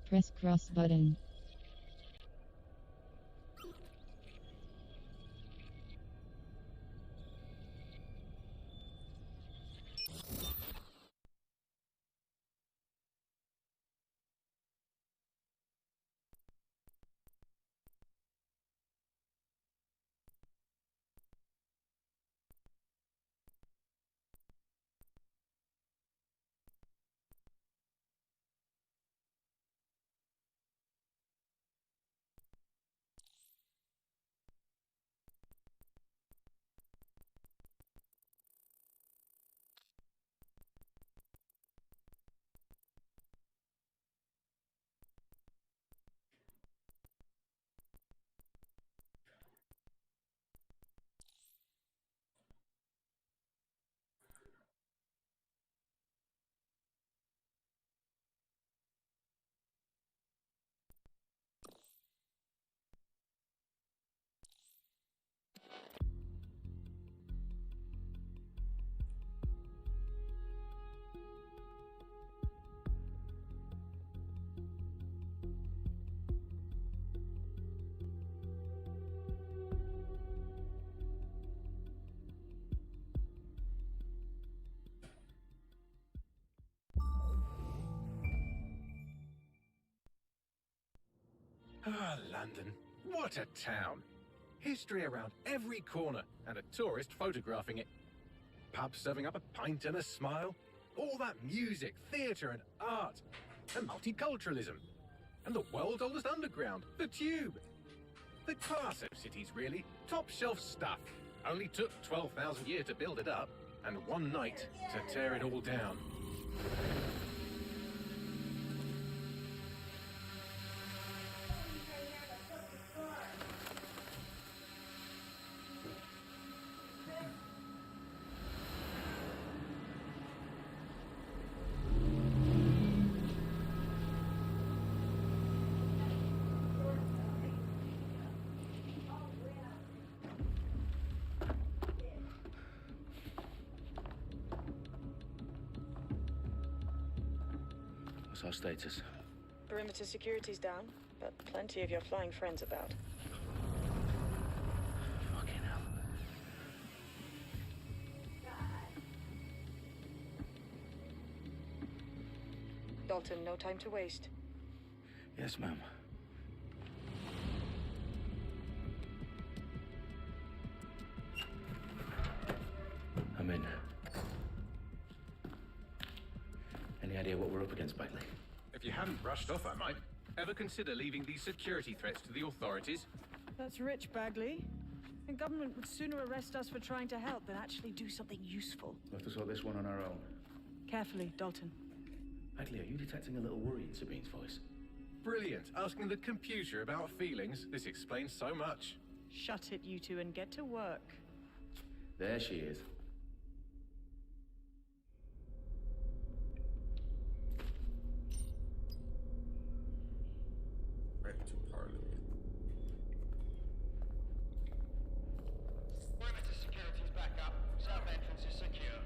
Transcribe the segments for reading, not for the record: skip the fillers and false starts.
Press cross button. Ah, London. What a town. History around every corner and a tourist photographing it. Pubs serving up a pint and a smile. All that music, theatre and art. And multiculturalism. And the world's oldest underground, the Tube. The class of cities, really. Top shelf stuff. Only took 12,000 years to build it up and one night to tear it all down. What's our status? Perimeter security's down, but plenty of your flying friends about. Fucking hell. Dalton, no time to waste. Yes, ma'am. I'm in. Any idea what we're up against, Bagley? If you hadn't brushed off, I might. Ever consider leaving these security threats to the authorities? That's rich, Bagley. The government would sooner arrest us for trying to help than actually do something useful. We'll have to sort this one on our own. Carefully, Dalton. Bagley, are you detecting a little worry in Sabine's voice? Brilliant. Asking the computer about feelings. This explains so much. Shut it, you two, and get to work. There she is. Back to Parliament. Perimeter security's back up. South entrance is secure.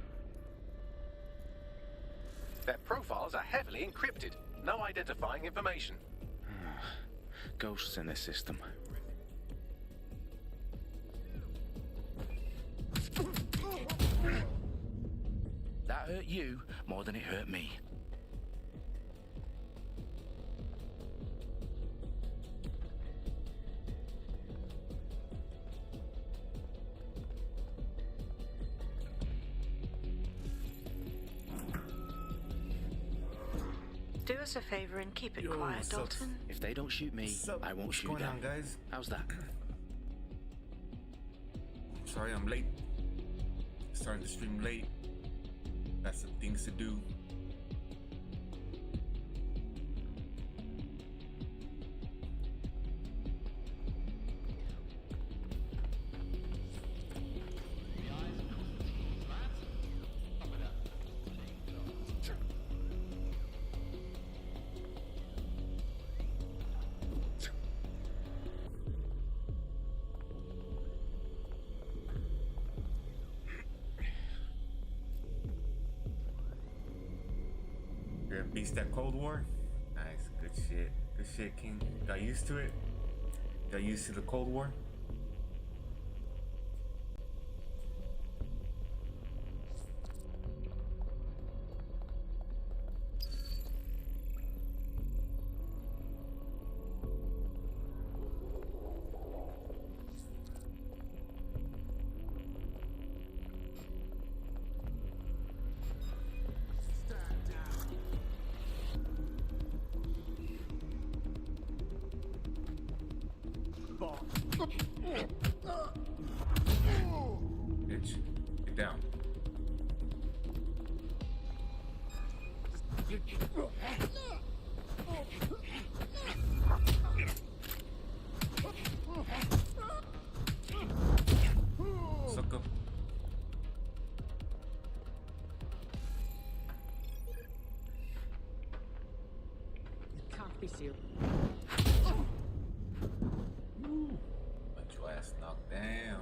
Their profiles are heavily encrypted. No identifying information. Ghosts in this system. That hurt you more than it hurt me. Do us a favor and keep it Yo, quiet, what's up? Dalton. If they don't shoot me, I won't shoot What's them. going on, guys? How's that? Sorry I'm late. Starting the stream late. Got some things to do. You're gonna beast that Cold War? Nice. Good shit. Good shit, King. Got used to it? Got used to the Cold War? Bitch, get down. Suck up. Can't be sealed. Got your ass knocked down.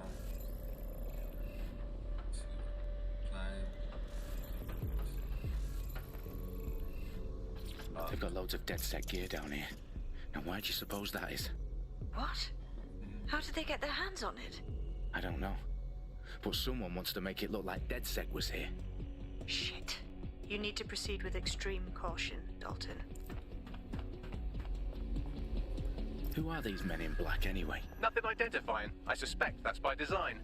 They've got loads of DedSec gear down here. Now, why do you suppose that is? What? How did they get their hands on it? I don't know. But someone wants to make it look like DedSec was here. Shit. You need to proceed with extreme caution, Dalton. Who are these men in black anyway? Nothing identifying. I suspect that's by design.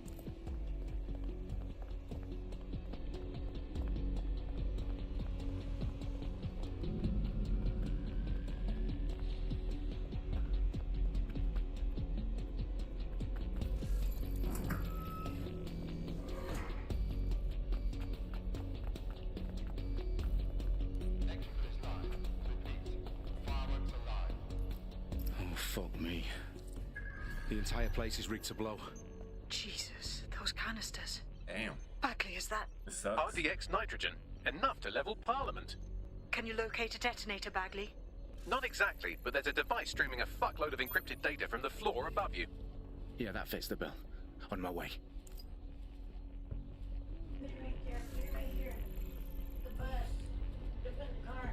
Exodus line. Repeat. Fireworks alive. Oh, fuck me. The entire place is rigged to blow. Jesus, those canisters. Damn. Bagley, is that... It sucks. RDX nitrogen. Enough to level Parliament. Can you locate a detonator, Bagley? Not exactly, but there's a device streaming a fuckload of encrypted data from the floor above you. Yeah, that fits the bill. On my way. Put it right there. Put it right here. The bus. Put it in the car.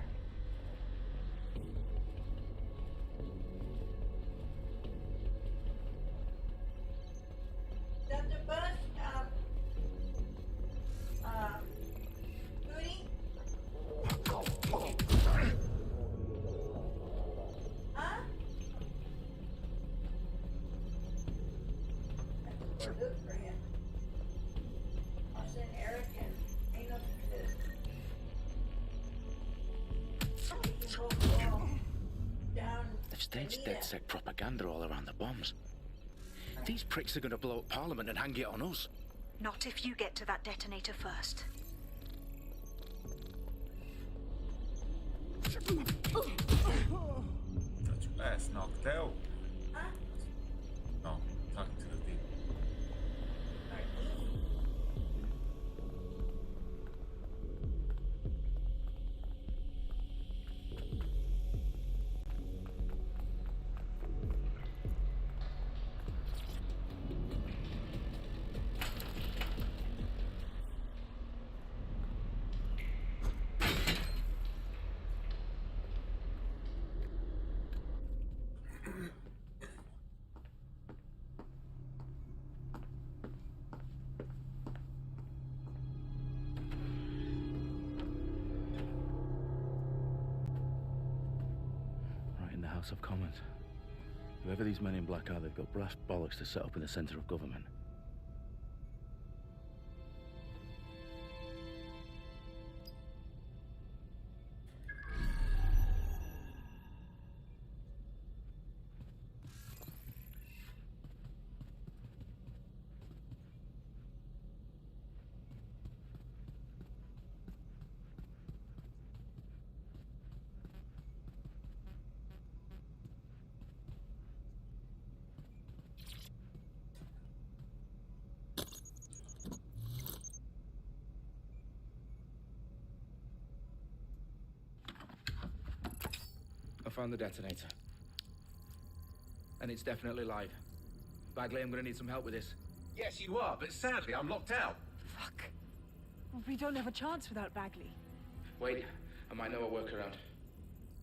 Is that the bus? Booty? Huh? Go look for him. I'll send Eric and ain't nothing to do. He can go down. They've staged Anita. DedSec propaganda all around the bombs. These pricks are going to blow up Parliament and hang it on us. Not if you get to that detonator first. Got your ass knocked out. Huh? No, talking to the thief. Right in the House of Commons. Whoever these men in black are, they've got brass bollocks to set up in the centre of government. I found the detonator. And it's definitely live. Bagley, I'm gonna need some help with this. Yes, you are, but sadly I'm locked out. Fuck. We don't have a chance without Bagley. Wait, I might know a workaround.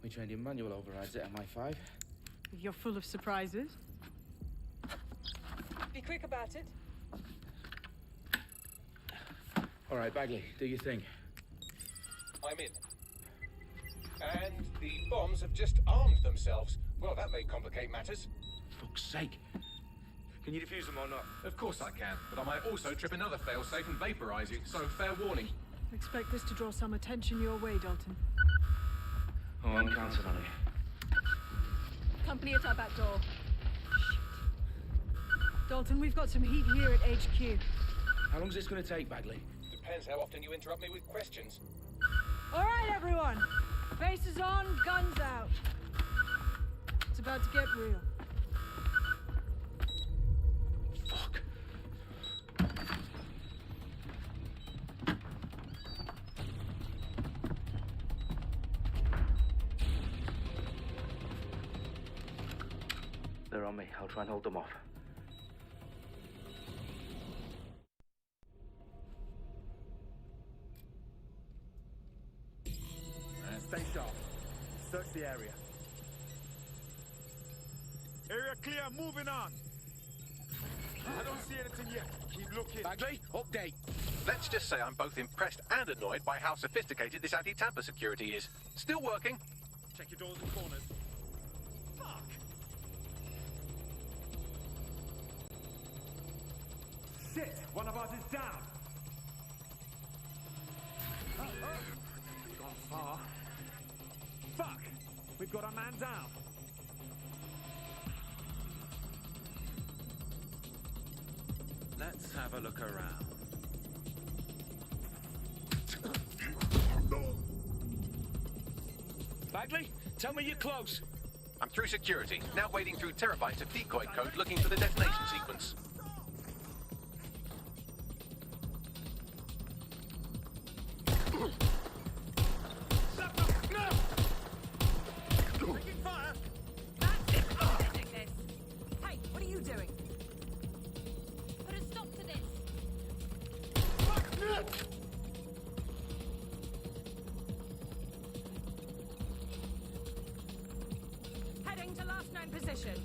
We trained in manual overrides at MI5. You're full of surprises. Be quick about it. All right, Bagley, do your thing. I'm in. And the bombs have just armed themselves. Well, that may complicate matters. Fuck's sake. Can you defuse them or not? Of course I can, but I might also trip another failsafe and vaporize you, so fair warning. Expect this to draw some attention your way, Dalton. Oh, I'm counting on it. Company at our back door. Dalton, we've got some heat here at HQ. How long's this going to take, Bagley? Depends how often you interrupt me with questions. All right, everyone. Faces on, guns out. It's about to get real. Fuck. They're on me. I'll try and hold them off. Stay sharp. Search the area. Area clear, moving on. I don't see anything yet. Keep looking. Bagley, update. Let's just say I'm both impressed and annoyed by how sophisticated this anti-tamper security is. Still working. Check your doors and corners. Fuck! Shit! One of us is down! Gone far. Fuck! We've got a man down. Let's have a look around. Bagley, tell me you're close. I'm through security, now wading through terabytes of decoy code looking for the detonation sequence. Taking fire! That's it. I'm ending this. Hey, what are you doing? Put a stop to this. Heading to last known position.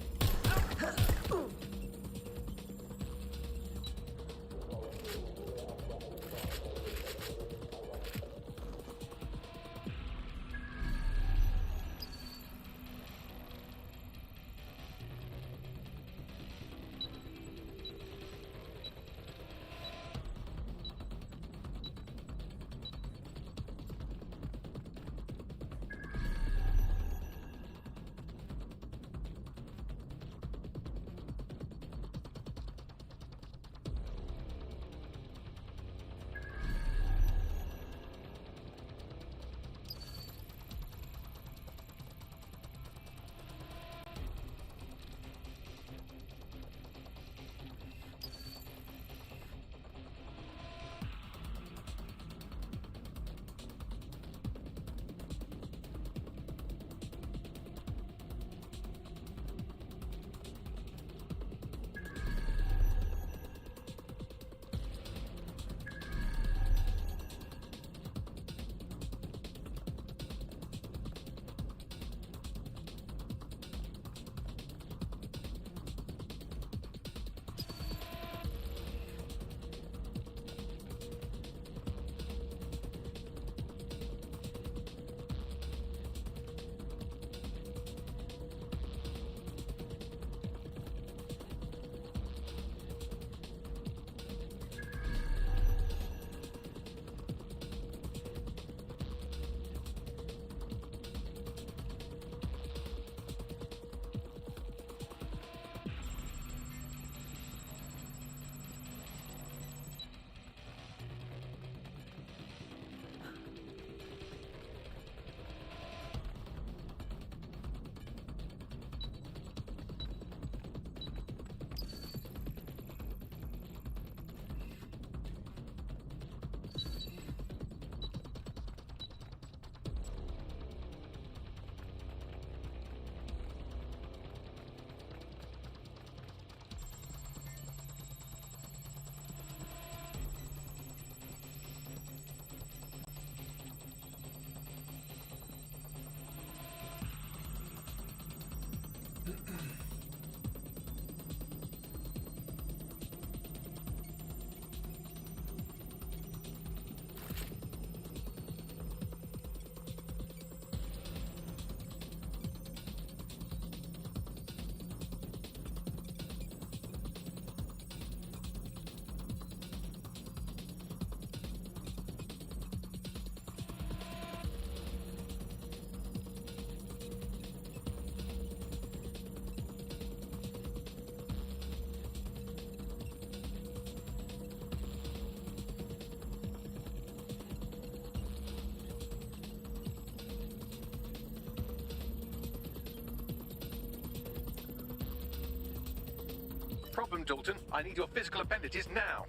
Problem, Dalton. I need your physical appendages now.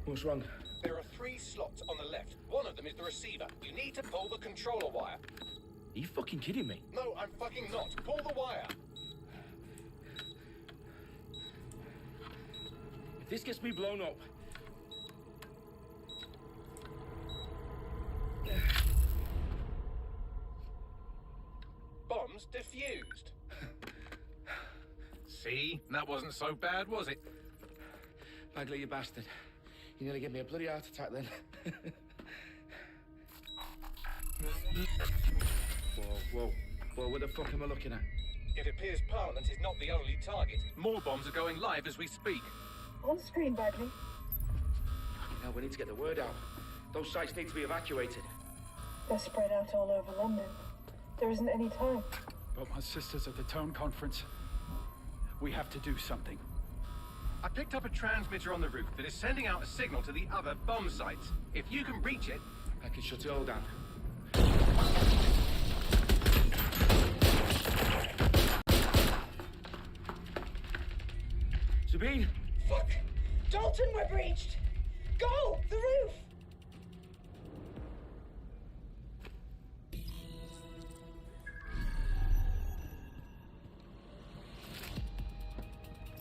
What's wrong? There are 3 slots on the left. One of them is the receiver. You need to pull the controller wire. Are you fucking kidding me? No, I'm fucking not. Pull the wire. If this gets me blown up... Bombs defused. See? That wasn't so bad, was it? Bagley, you bastard. You nearly gave me a bloody heart attack then. Whoa, what the fuck am I looking at? It appears Parliament is not the only target. More bombs are going live as we speak. On screen, Bagley. Now we need to get the word out. Those sites need to be evacuated. They're spread out all over London. There isn't any time. But my sister's at the town conference. We have to do something. I picked up a transmitter on the roof that is sending out a signal to the other bomb sites. If you can reach it... I can shut it all down. Sabine! Fuck! Dalton, we're breached! Go! The roof!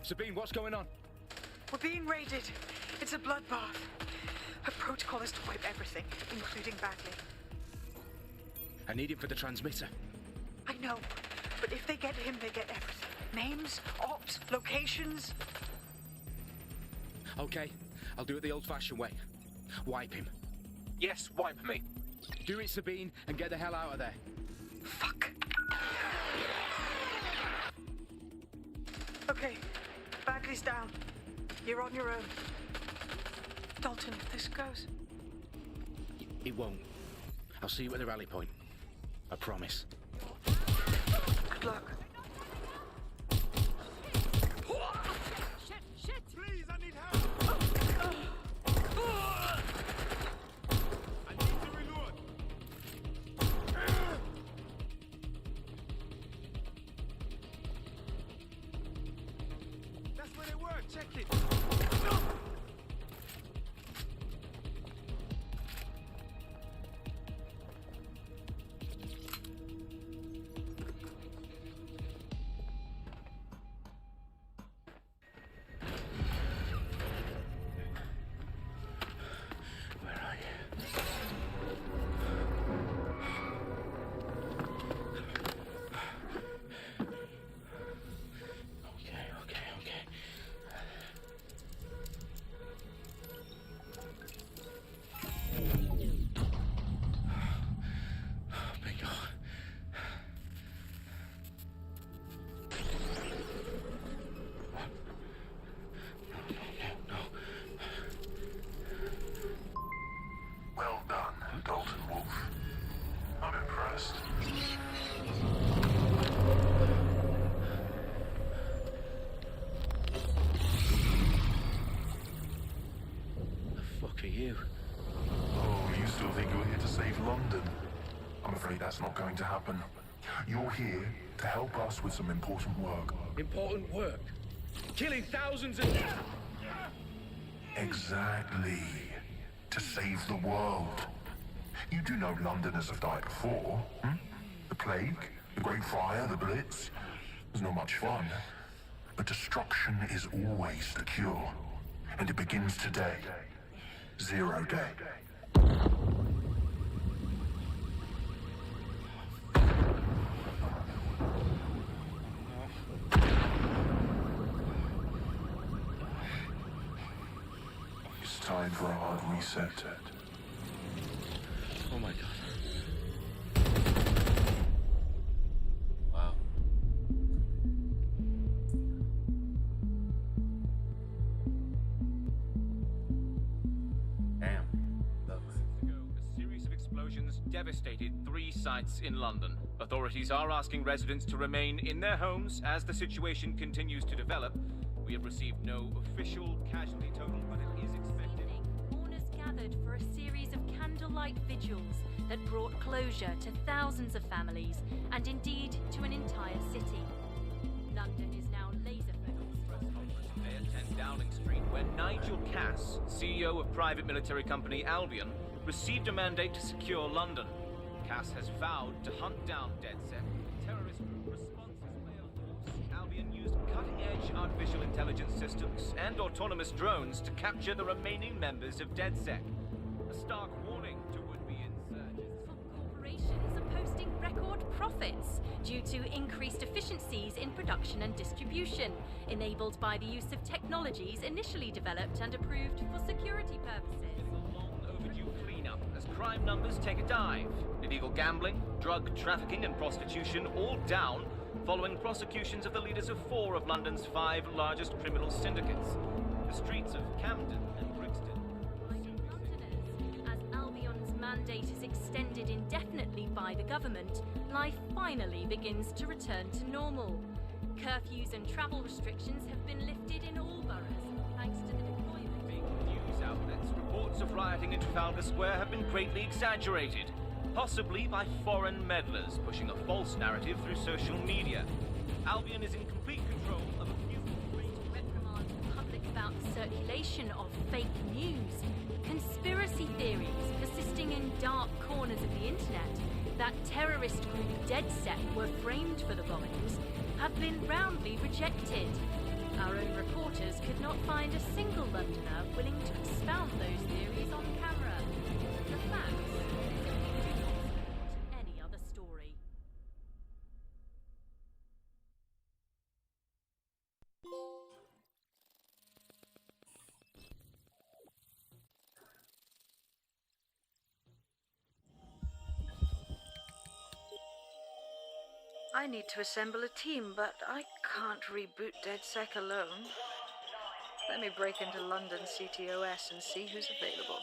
Sabine, what's going on? We're being raided. It's a bloodbath. Her protocol is to wipe everything, including Bagley. I need him for the transmitter. I know, but if they get him, they get everything. Names, ops, locations. Okay, I'll do it the old-fashioned way. Wipe him. Yes, wipe me. Do it, Sabine, and get the hell out of there. Fuck. Okay, Bagley's down. You're on your own. Dalton, if this goes... It won't. I'll see you at the rally point. I promise. Good luck. Shit! Please, I need help! I need to reload! That's where they were, check it! That's not going to happen. You're here to help us with some important work. Important work? Killing thousands of... Exactly. To save the world. You do know Londoners have died before, hmm? The plague, the Great Fire, the Blitz. It's not much fun. But destruction is always the cure. And it begins today. 0 day. reset. Oh my god. Wow. Damn. Looks. A series of explosions devastated 3 sites in London. Authorities are asking residents to remain in their homes as the situation continues to develop. We have received no official casualty total, but it is expected. Mourners gathered for a series of candlelight vigils that brought closure to thousands of families and indeed to an entire city. London is now laser-focused. Press conference today at 10 Downing Street, where Nigel Cass, CEO of private military company Albion, received a mandate to secure London. Cass has vowed to hunt down DedSec, terrorist group responses by a force. Albion used cutting-edge artificial intelligence systems and autonomous drones to capture the remaining members of DedSec. A stark warning to would-be insurgents. Corporations are posting record profits due to increased efficiencies in production and distribution, enabled by the use of technologies initially developed and approved for security purposes. A long-overdue cleanup as crime numbers take a dive. Illegal gambling, drug trafficking and prostitution all down following prosecutions of the leaders of 4 of London's 5 largest criminal syndicates. The streets of Camden and Brixton. As Albion's mandate is extended indefinitely by the government, life finally begins to return to normal. Curfews and travel restrictions have been lifted in all boroughs, thanks to the deployment. Big news outlets, reports of rioting in Trafalgar Square have been greatly exaggerated, possibly by foreign meddlers pushing a false narrative through social media. Albion is in complete control of a few reprimand the public about the circulation of fake news, conspiracy theories persisting in dark corners of the internet that terrorist group DedSec were framed for the bombings have been roundly rejected. Our own reporters could not find a single Londoner willing to expound those theories on camera. The facts simply do not support any other story. I need to assemble a team, but I can't reboot DedSec alone. Let me break into London CTOS and see who's available.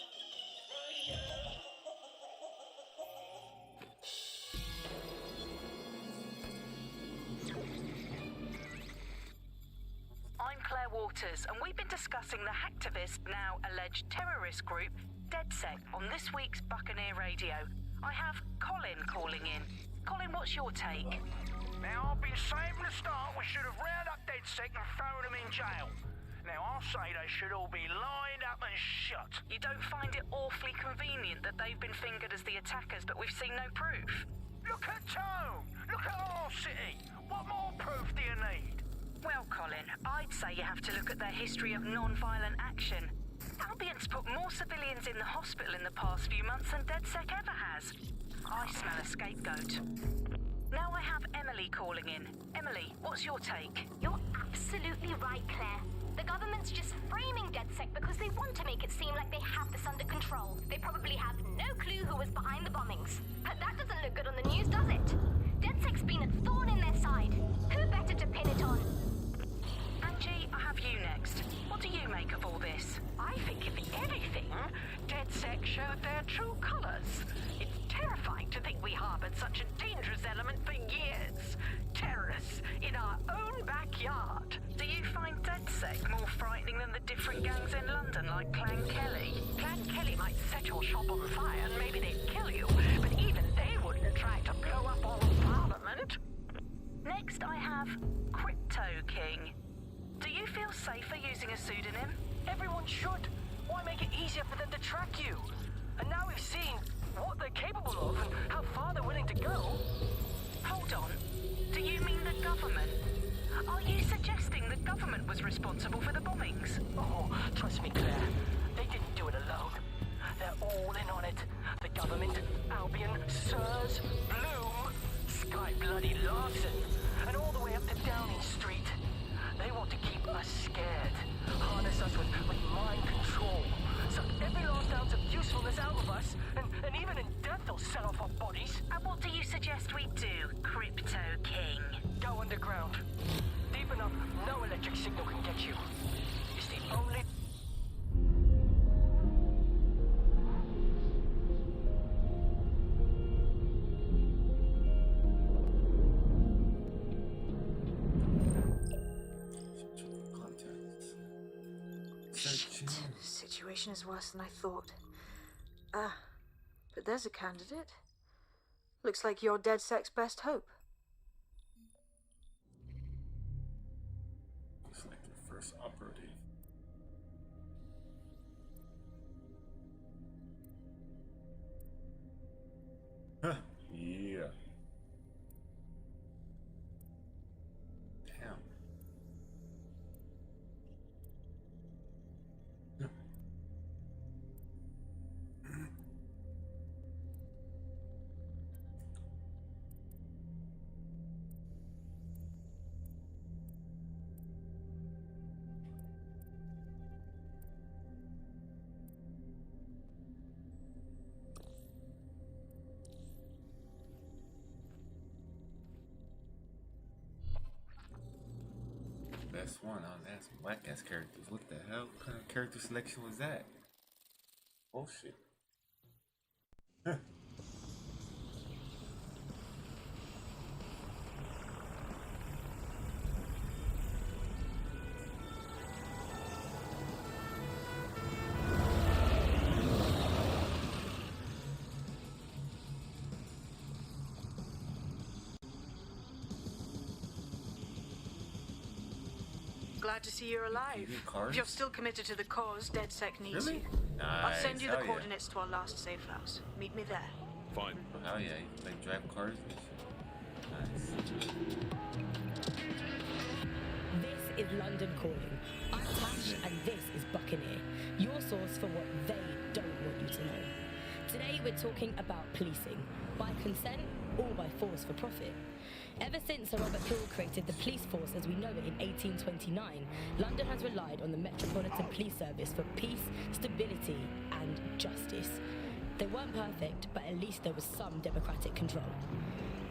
I'm Claire Waters, and we've been discussing the hacktivist, now alleged terrorist group, DedSec, on this week's Buccaneer Radio. I have Colin calling in. Colin, what's your take? Now, I've been saying from the start we should have rounded up DedSec and thrown them in jail. Now, I'll say they should all be lined up and shot. You don't find it awfully convenient that they've been fingered as the attackers, but we've seen no proof? Look at Tone! Look at our city! What more proof do you need? Well, Colin, I'd say you have to look at their history of non-violent action. Albion's put more civilians in the hospital in the past few months than DedSec ever has. I smell a scapegoat. Now I have Emily calling in. Emily, what's your take? You're absolutely right, Claire. The government's just framing DedSec because they want to make it seem like they have this under control. They probably have no clue who was behind the bombings. But that doesn't look good on the news, does it? DedSec's been a thorn in their side. Who better to pin it on? Angie, I have you next. What do you make of all this? I think if anything, DedSec showed their true colours. It's terrifying to think we harboured such a dangerous element for years. Terrorists in our own backyard. Do you find DedSec more frightening than the different gangs in London, like Clan Kelly? Clan Kelly might set your shop on fire and maybe they'd kill you, but even they wouldn't try to blow up all of Parliament. Next, I have Crypto King. Do you feel safer using a pseudonym? Everyone should. Why make it easier for them to track you? And now we've seen what they're capable of and how far they're willing to go. Hold on. Do you mean the government? Are you suggesting the government was responsible for the bombings? Oh, trust me, Claire. They didn't do it alone. They're all in on it. The government, Albion, Sirs, Bloom, Sky Bloody Larson, and all the way up to Downing Street. They want to keep us scared, harness us with mind control, so suck every last ounce of usefulness out of us, and even in death they'll sell off our bodies. And what do you suggest we do, Crypto King? Go underground. Deep enough, no electric signal can get you. It's the only... Shit. Situation is worse than I thought. But there's a candidate. Looks like you're DedSec's best hope. Looks like the first operative. Huh. Yeah. Damn. Best one, huh? That's whack ass characters. What the hell? What kind of character selection was that? Bullshit. Glad to see you're alive. If you're still committed to the cause, DedSec needs Really? you. Nice. I'll send you the Hell yeah. coordinates to our last safe house. Meet me there. Fine. Oh hell yeah, you like drive cars and shit. Nice. This is London Calling. I'm Tash, and this is Buccaneer, your source for what they don't want you to know. Today we're talking about policing, by consent or by force for profit. Ever since Sir Robert Peel created the police force as we know it in 1829, London has relied on the Metropolitan Police Service for peace, stability, and justice. They weren't perfect, but at least there was some democratic control.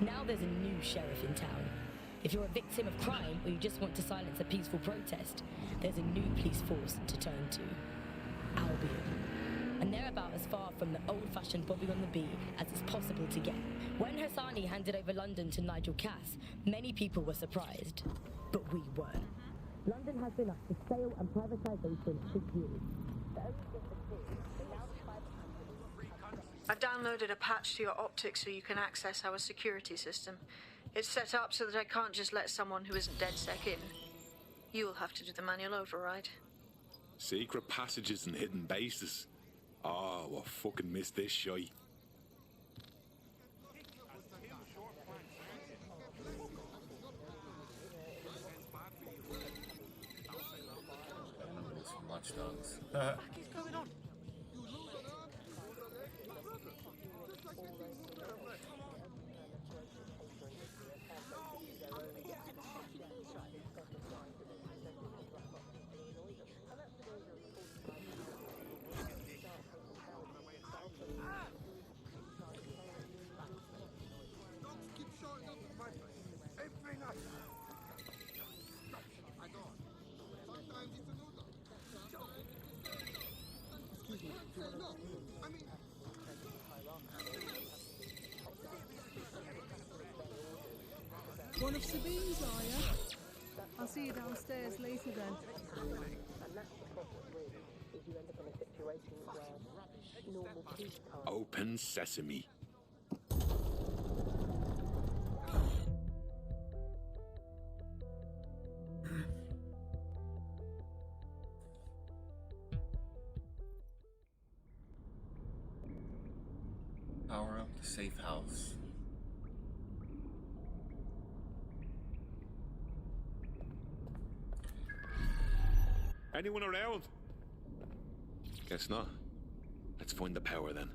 Now there's a new sheriff in town. If you're a victim of crime or you just want to silence a peaceful protest, there's a new police force to turn to. Albion. And they're about as far from the old-fashioned Bobby on the beat as it's possible to get. When Hassani handed over London to Nigel Cass, many people were surprised, but we weren't. London has been up for sale and privatisation for years. I've downloaded a patch to your optics so you can access our security system. It's set up so that I can't just let someone who isn't DedSec in. You'll have to do the manual override. Secret passages and hidden bases. Oh, I fucking missed this shy. Watchdogs. What is going on? One of Sabine's, are you? I'll see you downstairs later then. Open sesame. Power up the safe house. Anyone around? Guess not. Let's find the power then.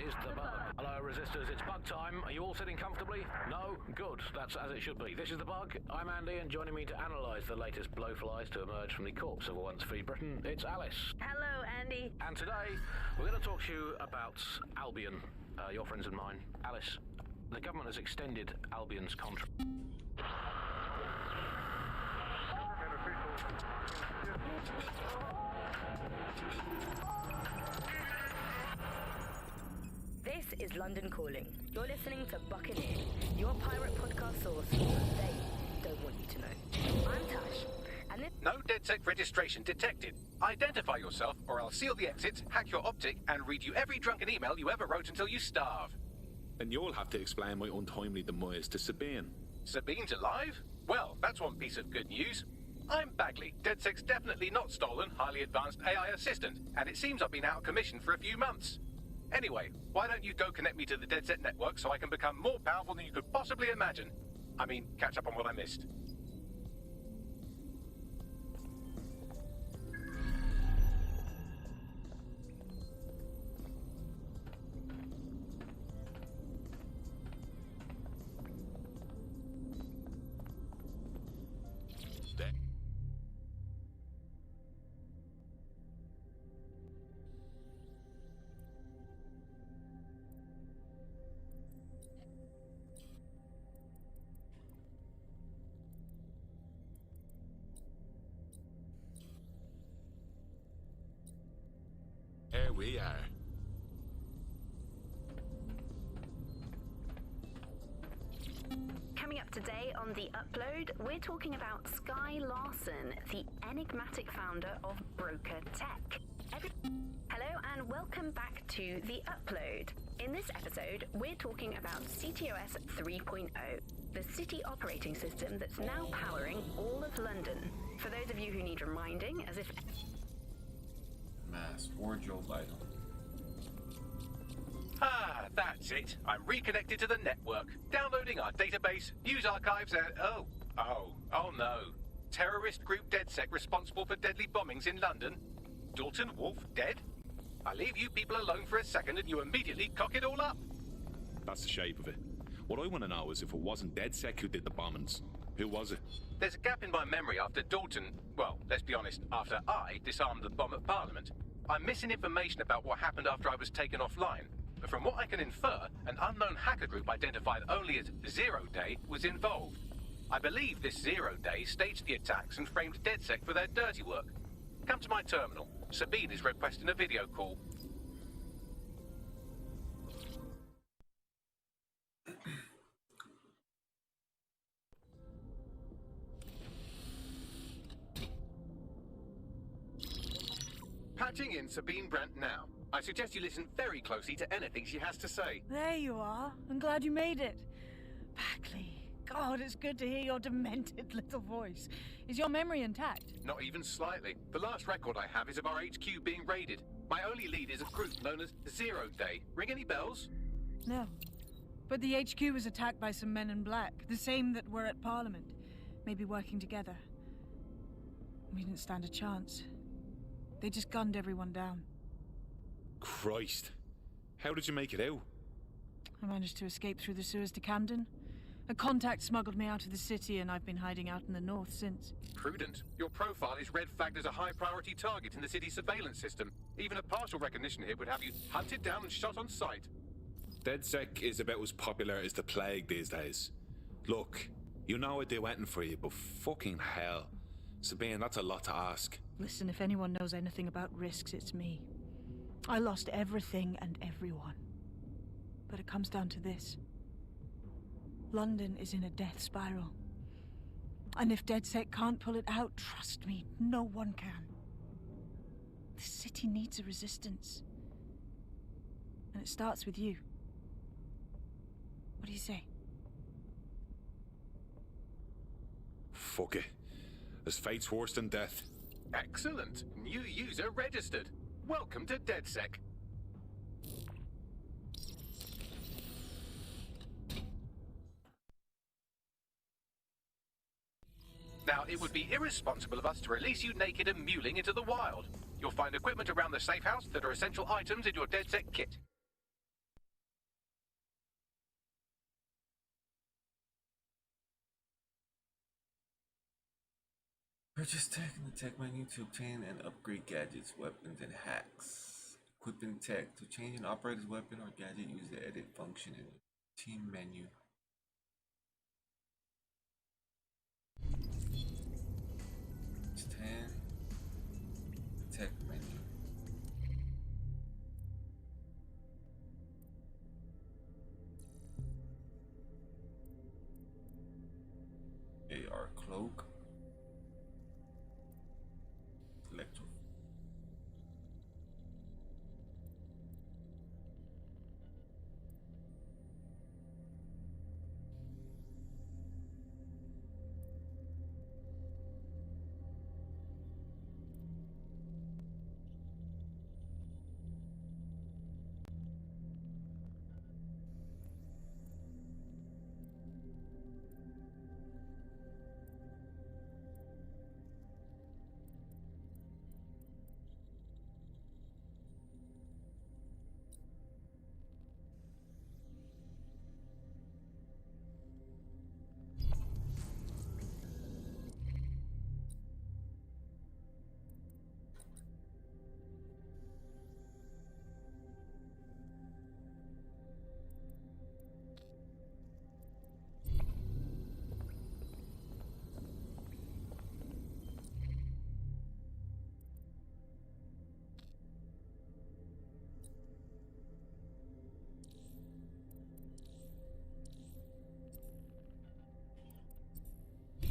is the bug. Hello, resistors, it's bug time. Are you all sitting comfortably? No? Good. That's as it should be. This is the bug. I'm Andy, and joining me to analyse the latest blowflies to emerge from the corpse of a once free Britain, it's Alice. Hello, Andy. And today, we're going to talk to you about Albion, your friends and mine. Alice, the government has extended Albion's contract. This is London Calling. You're listening to Buccaneer, your pirate podcast source they don't want you to know. I'm Tash, and this... No DedSec registration detected. Identify yourself, or I'll seal the exits, hack your optic, and read you every drunken email you ever wrote until you starve. And you'll have to explain my untimely demise to Sabine. Sabine's alive? Well, that's one piece of good news. I'm Bagley, DedSec's definitely not stolen, highly advanced AI assistant, and it seems I've been out of commission for a few months. Anyway, why don't you go connect me to the DedSec network so I can become more powerful than you could possibly imagine? I mean, catch up on what I missed. Here we are. Coming up today on The Upload, we're talking about Sky Larson, the enigmatic founder of Broker Tech. Hello and welcome back to The Upload. In this episode, we're talking about CTOS 3.0, the city operating system that's now powering all of London. For those of you who need reminding, as if... Mass wardrobe item. Ah, that's it. I'm reconnected to the network, downloading our database, news archives, and oh no. Terrorist group DedSec responsible for deadly bombings in London. Dalton Wolf dead? I leave you people alone for a second and you immediately cock it all up. That's the shape of it. What I want to know is if it wasn't DedSec who did the bombings, who was it? There's a gap in my memory after Dalton, well, let's be honest, after I disarmed the bomb at Parliament. I'm missing information about what happened after I was taken offline. But from what I can infer, an unknown hacker group identified only as Zero Day was involved. I believe this 0 Day staged the attacks and framed DedSec for their dirty work. Come to my terminal. Sabine is requesting a video call. Patching in Sabine Brandt now. I suggest you listen very closely to anything she has to say. There you are. I'm glad you made it. Bagley, God, it's good to hear your demented little voice. Is your memory intact? Not even slightly. The last record I have is of our HQ being raided. My only lead is a group known as 0 Day. Ring any bells? No. But the HQ was attacked by some men in black, the same that were at Parliament. Maybe working together. We didn't stand a chance. They just gunned everyone down. Christ. How did you make it out? I managed to escape through the sewers to Camden. A contact smuggled me out of the city, and I've been hiding out in the north since. Prudent. Your profile is red flagged as a high-priority target in the city's surveillance system. Even a partial recognition here would have you hunted down and shot on sight. DedSec is about as popular as the plague these days. Look, you know I'd do anything for you, but fucking hell. Sabine, that's a lot to ask. Listen, if anyone knows anything about risks, it's me. I lost everything and everyone. But it comes down to this. London is in a death spiral. And if DedSec can't pull it out, trust me, no one can. The city needs a resistance. And it starts with you. What do you say? Fuck it. As fate's worse than death. Excellent. New user registered. Welcome to DedSec. Now, it would be irresponsible of us to release you naked and mewling into the wild. You'll find equipment around the safe house that are essential items in your DedSec kit. Purchase tech in the tech menu to obtain and upgrade gadgets, weapons, and hacks. Equipping tech. To change an operator's weapon or gadget, use the edit function in the team menu. It's 10. Tech menu. AR cloak. Electro.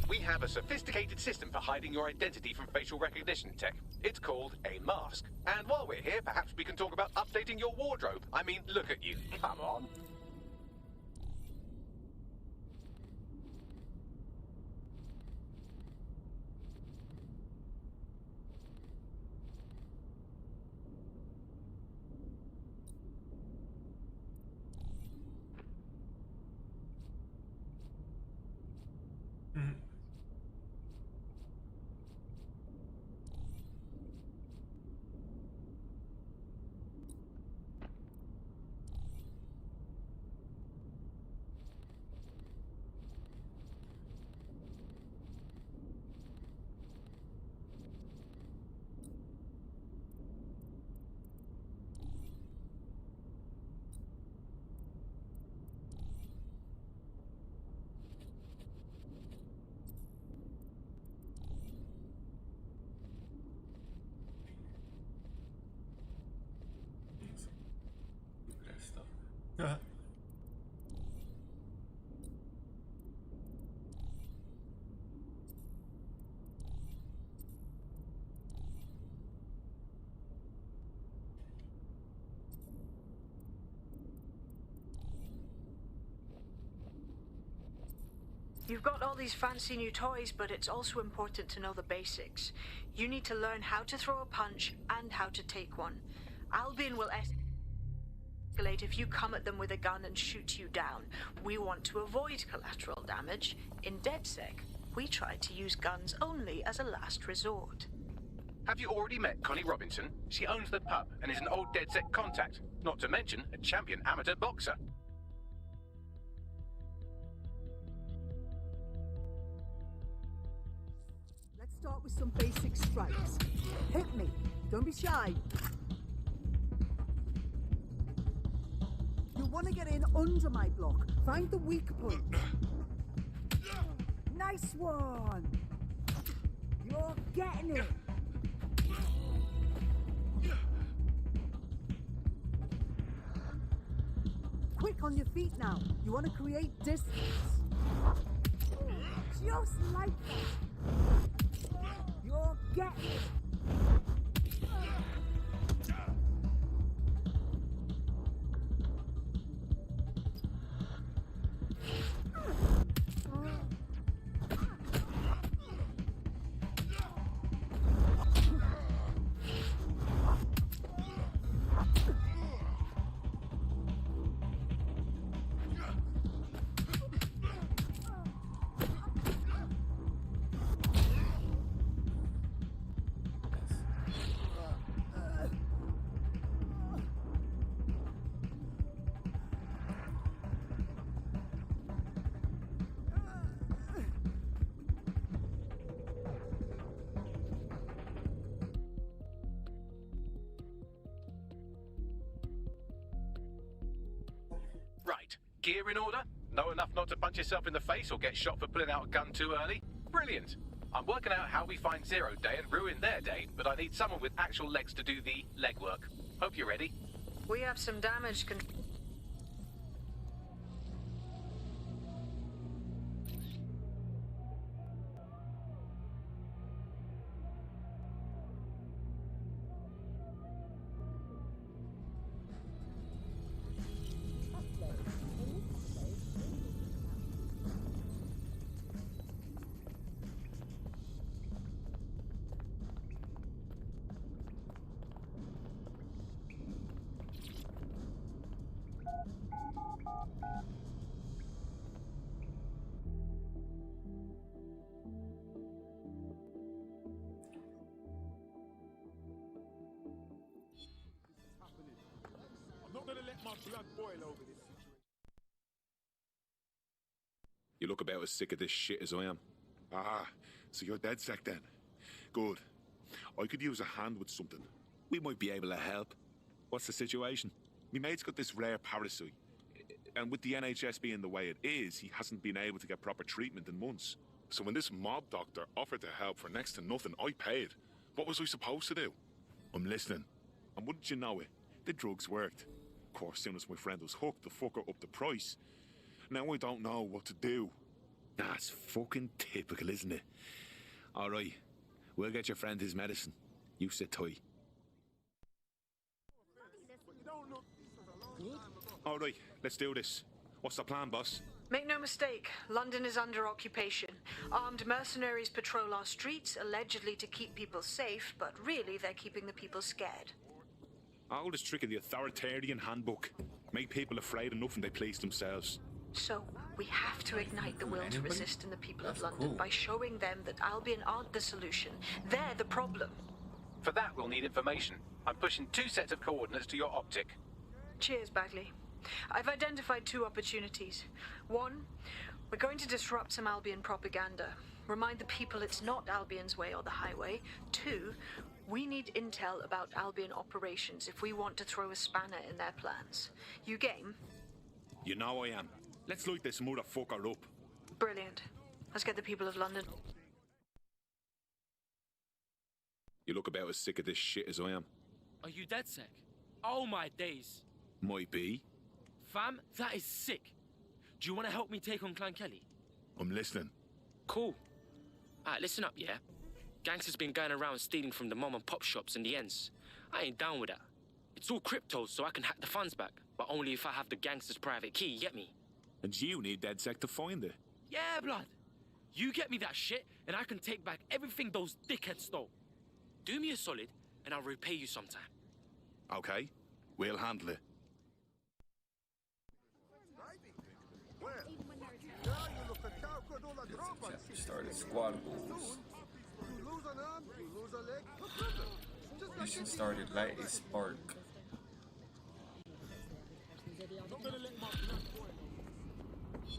We have a sophisticated system for hiding your identity from facial recognition tech. It's called a mask. And while we're here, perhaps we can talk about updating your wardrobe. I mean, look at you. Come on. You've got all these fancy new toys, but it's also important to know the basics. You need to learn how to throw a punch and how to take one. Albion will escalate if you come at them with a gun and shoot you down. We want to avoid collateral damage. In DedSec, we try to use guns only as a last resort. Have you already met Connie Robinson? She owns the pub and is an old DedSec contact, not to mention a champion amateur boxer. Start with some basic strikes. Hit me. Don't be shy. You'll want to get in under my block. Find the weak point. Nice one. You're getting it. Quick on your feet now. You want to create distance. Just like that. You're getting it. Gear in order? Know enough not to punch yourself in the face or get shot for pulling out a gun too early? Brilliant. I'm working out how we find Zero Day and ruin their day, but I need someone with actual legs to do the legwork. Hope you're ready. We have some damage control. I'm not gonna let my blood boil over this situation. You look about as sick of this shit as I am. Ah, so you're DedSec then? Good. I could use a hand with something. We might be able to help. What's the situation? Me mate's got this rare parasite. And with the NHS being the way it is, he hasn't been able to get proper treatment in months. So when this mob doctor offered to help for next to nothing, I paid. What was I supposed to do? I'm listening. And wouldn't you know it, the drugs worked. Of course, soon as my friend was hooked, the fucker upped the price. Now I don't know what to do. That's fucking typical, isn't it? All right, we'll get your friend his medicine. You sit tight. All right, let's do this. What's the plan, boss? Make no mistake, London is under occupation. Armed mercenaries patrol our streets, allegedly to keep people safe, but really they're keeping the people scared. Oldest trick of the authoritarian handbook. Make people afraid enough and they police themselves. So, we have to ignite the will to resist in the people of London by showing them that Albion aren't the solution. They're the problem. For that, we'll need information. I'm pushing 2 sets of coordinates to your optic. Cheers, Bagley. I've identified 2 opportunities. 1, we're going to disrupt some Albion propaganda. Remind the people it's not Albion's way or the highway. 2, we need intel about Albion operations if we want to throw a spanner in their plans. You game? You know I am. Let's light this motherfucker up. Brilliant. Let's get the people of London. You look about as sick of this shit as I am. Are you DedSec? Oh my days. Might be. Fam, that is sick. Do you want to help me take on Clan Kelly? I'm listening. Cool. Alright, listen up, yeah? Gangsters been going around stealing from the mom and pop shops and the ends. I ain't down with that. It's all crypto, so I can hack the funds back, but only if I have the gangster's private key, you get me? And you need DedSec to find it. Yeah, blood. You get me that shit, and I can take back everything those dickheads stole. Do me a solid, and I'll repay you sometime. Okay, we'll handle it. Started squad goals. Mission started, light a spark.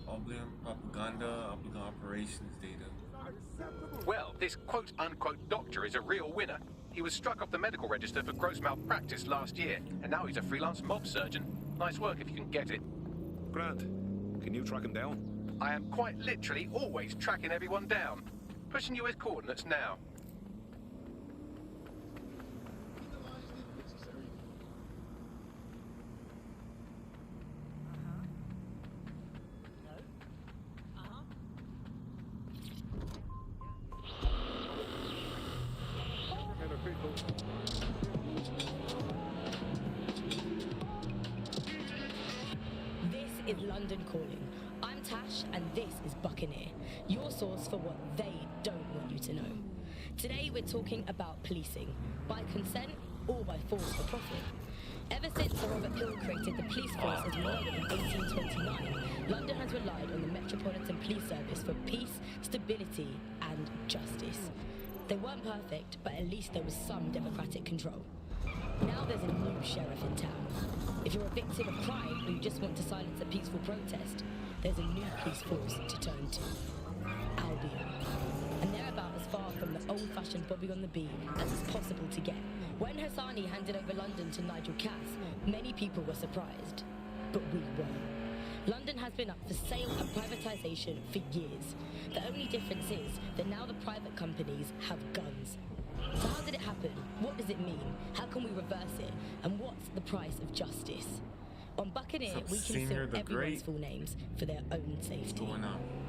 Albion propaganda, Albion operations data. Well, this quote-unquote doctor is a real winner. He was struck off the medical register for gross malpractice last year, and now he's a freelance mob surgeon. Nice work if you can get it. Grant, can you track him down? I am quite literally always tracking everyone down. Pushing you his coordinates now. This is London Calling. I'm Tash, and this is Buccaneer, your source for what they don't want you to know. Today we're talking about policing, by consent or by force for profit. Ever since Sir Robert Hill created the police force as we know it in 1829, London has relied on the Metropolitan Police Service for peace, stability, and justice. They weren't perfect, but at least there was some democratic control. Now there's a new sheriff in town. If you're a victim of crime or you just want to silence a peaceful protest, there's a new police force to turn to. Albion. And they're about as far from the old-fashioned Bobby on the beat as is possible to get. When Hassani handed over London to Nigel Cass, many people were surprised. But we weren't. London has been up for sale and privatisation for years. The only difference is that now the private companies have guns. So how did it happen? What does it mean? How can we reverse it? And what's the price of justice? On Buccaneer, we conceal everyone's full names for their own safety.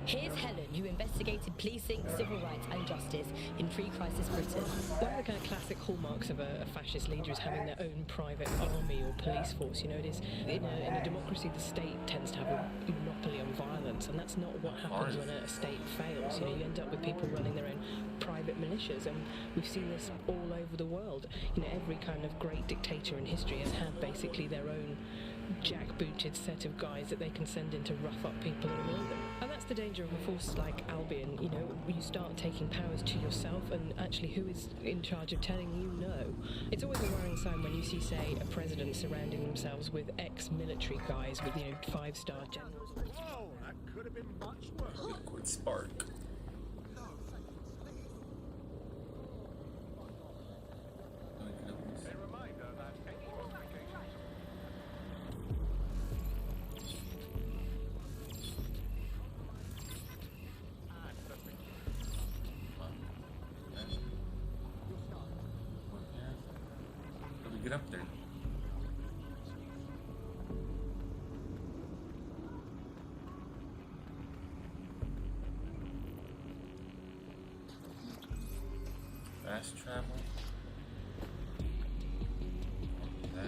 Here's Helen, who investigated policing, civil rights and justice in pre-crisis Britain. One of the kind of classic hallmarks of a fascist leader is having their own private army or police force. You know, it is in a democracy, the state tends to have a monopoly on violence, and that's not what happens when a state fails. You know, you end up with people running their own private militias, and we've seen this all over the world. You know, every kind of great dictator in history has had basically their own jackbooted set of guys that they can send in to rough up people and annoy them. And that's the danger of a force like Albion. You know, you start taking powers to yourself, and actually who is in charge of telling you no? It's always a worrying sign when you see, say, a president surrounding themselves with ex-military guys with, you know, 5-star generals. Whoa, that could have been much worse. Liquid spark. Get up there. Fast travel. That.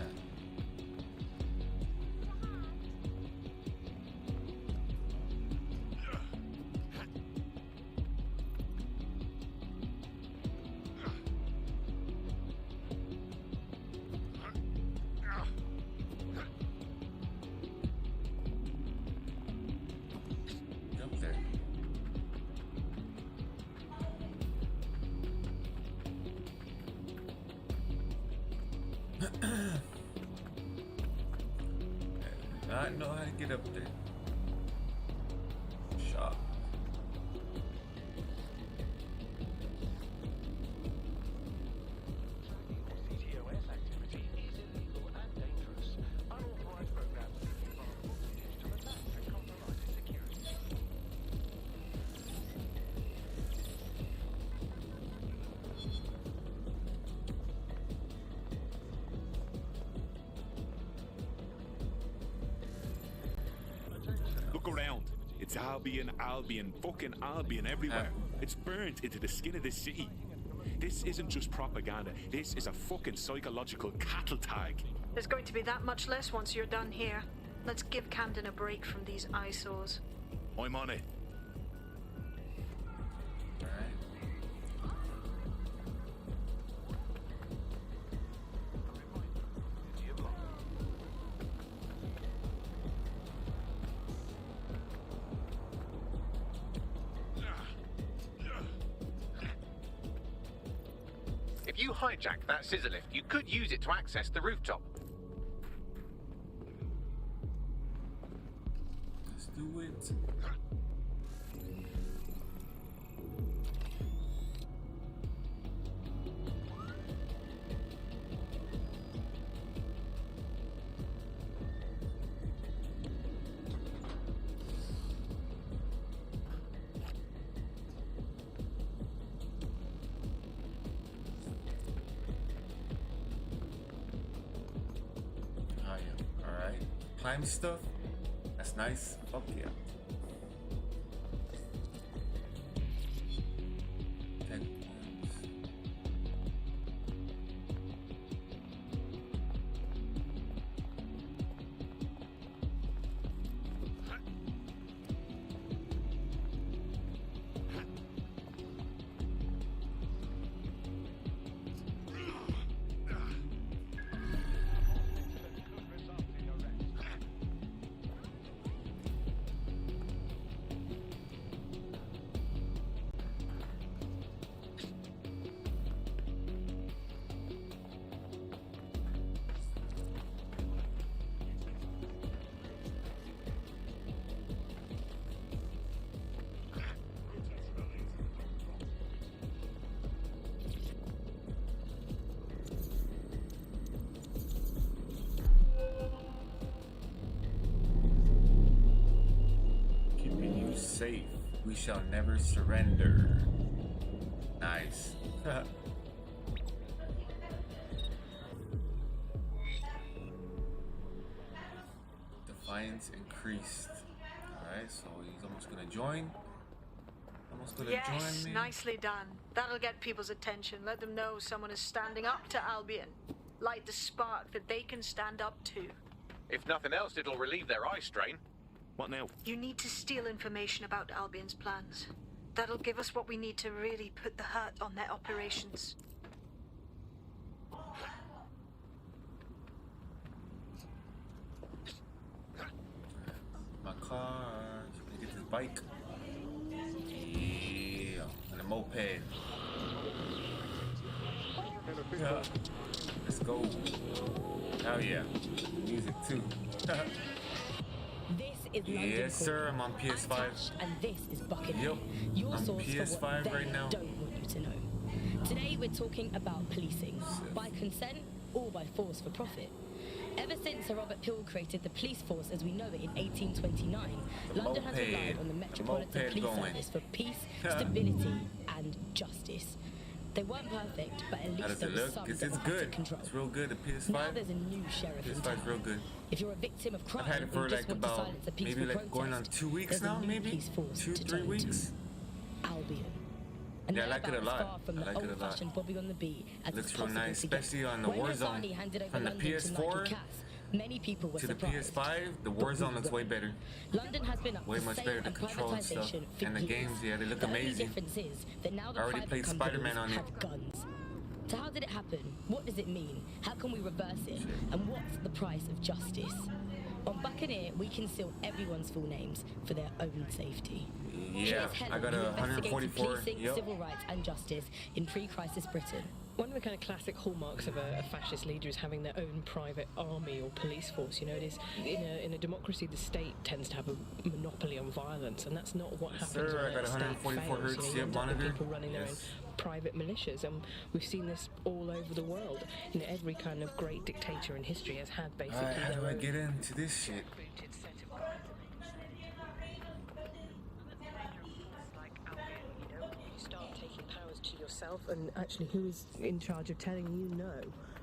I know how to get up there. Shop. Look around. It's Albion, fucking Albion everywhere. It's burnt into the skin of this city. This isn't just propaganda. This is a fucking psychological cattle tag. There's going to be that much less once you're done here. Let's give Camden a break from these eyesores. I'm on it. If you hijack that scissor lift, you could use it to access the rooftop. Let's do it. Climb stuff. That's nice. Fuck yeah. safe. We shall never surrender. Nice. Defiance increased. Alright, so he's almost gonna join. Almost gonna Yes, join me. nicely done. That'll get people's attention. Let them know someone is standing up to Albion. Light the spark that they can stand up to. If nothing else, it'll relieve their eye strain. What now? You need to steal information about Albion's plans. That'll give us what we need to really put the hurt on their operations. My car. Let me get this bike. Yeah. And a moped. Yeah. Let's go. Oh yeah. Music too. This is London Yes, sir. I'm on PS5. And this is Buckingham. Yep. Your I'm source PS5 for what they right now. don't want you to know. Today we're talking about policing. By consent or by force for profit. Ever since Sir Robert Peel created the police force as we know it in 1829, London has relied on the Metropolitan Police Service for peace, stability and justice. They weren't perfect, but at least there was some It's good. Control. It's real good. The PS5. Now there's a new sheriff in town. PS5's real good. If you're a victim of crime, I've had it for and just like want to about silence a peaceful maybe like going on protest, 2 weeks there's a now, new maybe police force 2-3 to weeks. Albion. And Yeah, I like it a thereabouts lot. far from I the like it a lot. old-fashioned Bobby on the beat as Looks it's real possible nice, to get. especially on the When Warzone. Azani handed over From the London to PS4 Nigel Cass, many people were to the surprised. PS5, the Warzone looks way better. London has been up Way for much sale better to and control and stuff. privatization for And the years. games, yeah, they look The only amazing. difference is that now the I already private played companies Spider-Man on it. have guns. So how did it happen? What does it mean? How can we reverse it? And what's the price of justice? On Buccaneer, we conceal everyone's full names for their own safety. Yeah, Here's Helen, I got who a investigated 144. policing, Yep. civil rights and justice in pre-crisis Britain. One of the kind of classic hallmarks of a fascist leader is having their own private army or police force. You know, it is in a democracy, the state tends to have a monopoly on violence, and that's not what happens sir, when I got a state 144 fails. hertz, You know, you yeah, end up with monitor. people running their own private militias, and we've seen this all over the world. You know, every kind of great dictator in history has had basically Alright, how their do I own get into this shit? Start taking powers to yourself, and actually who is in charge of telling you no.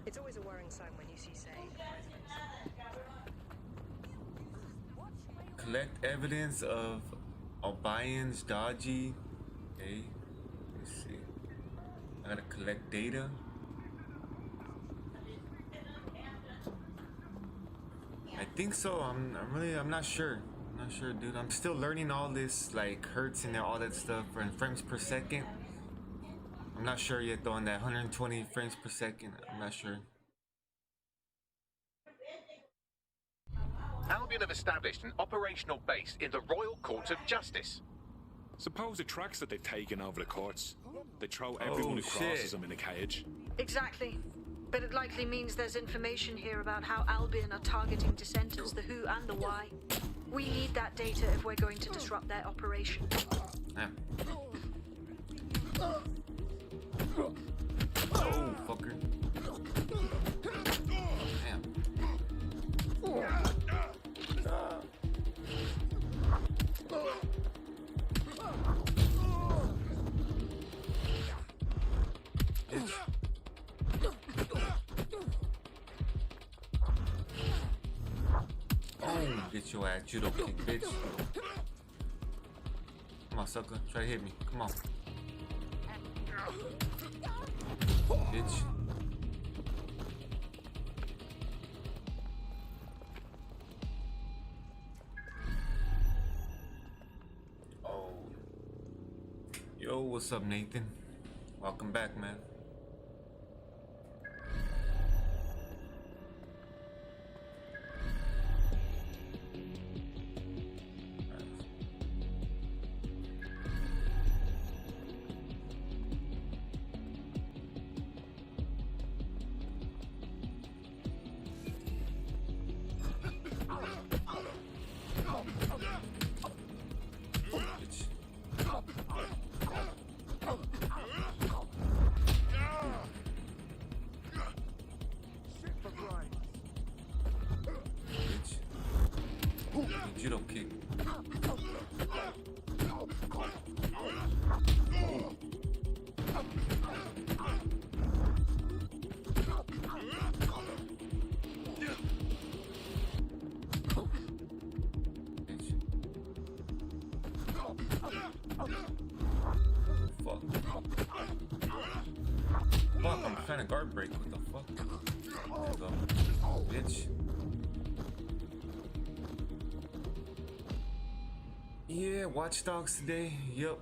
It's always a worrying sign when you see, say, Collect evidence of Albion's dodgy. Okay, let's see. I gotta collect data. I think so. I'm not sure. I'm not sure, dude. I'm still learning all this, like hertz and all that stuff, and frames per second. I'm not sure yet though on that 120 frames per second. I'm not sure. Albion have established an operational base in the Royal Court of Justice. Suppose the tracks that they've taken over the courts. They throw everyone who crosses them in a cage. Exactly. But it likely means there's information here about how Albion are targeting dissenters, the who and the why. We need that data if we're going to disrupt their operation. Oh, fucker. Damn. Bitch. Oh, get your ass judo kick, bitch. Come on, sucker. Try to hit me. Come on. Bitch. Oh. Yo, what's up, Nathan? Welcome back, man. Judo kick. Fuck, I'm trying to guard break. What the fuck? There you go. Bitch. Yeah, Watch Dogs today. Yup.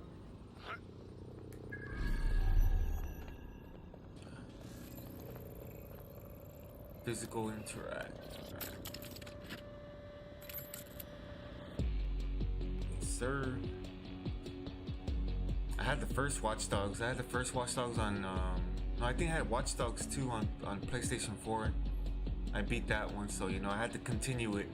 Physical interact. Yes, sir. I had the first Watch Dogs. I had the first Watch Dogs on, no, I think I had Watch Dogs 2 on PlayStation 4. I beat that one, so, you know, I had to continue it.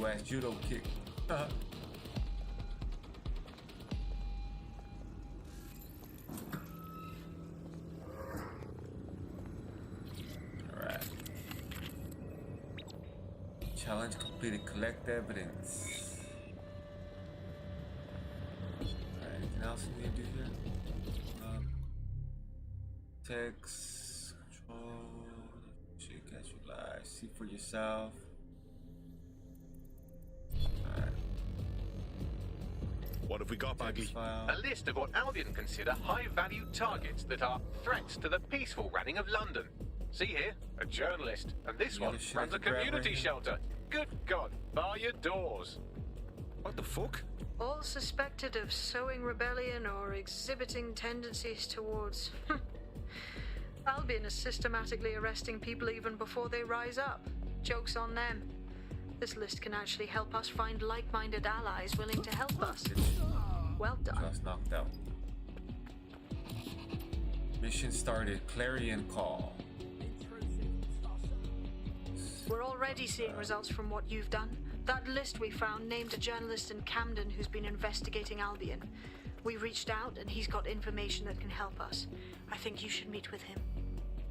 Ass judo kick. Alright. Challenge completed. Collect evidence. Alright, anything else we need to do here? Text, control, check as you live, see for yourself. What have we got, Bagley? A list of what Albion consider high-value targets that are threats to the peaceful running of London. See here, a journalist, and this one runs a community shelter. Good God, bar your doors. What the fuck? All suspected of sowing rebellion or exhibiting tendencies towards... Albion is systematically arresting people even before they rise up. Joke's on them. This list can actually help us find like-minded allies willing to help us. Well done. Just knocked out. Mission started. Clarion call. We're already seeing results from what you've done. That list we found named a journalist in Camden who's been investigating Albion. We reached out and he's got information that can help us. I think you should meet with him.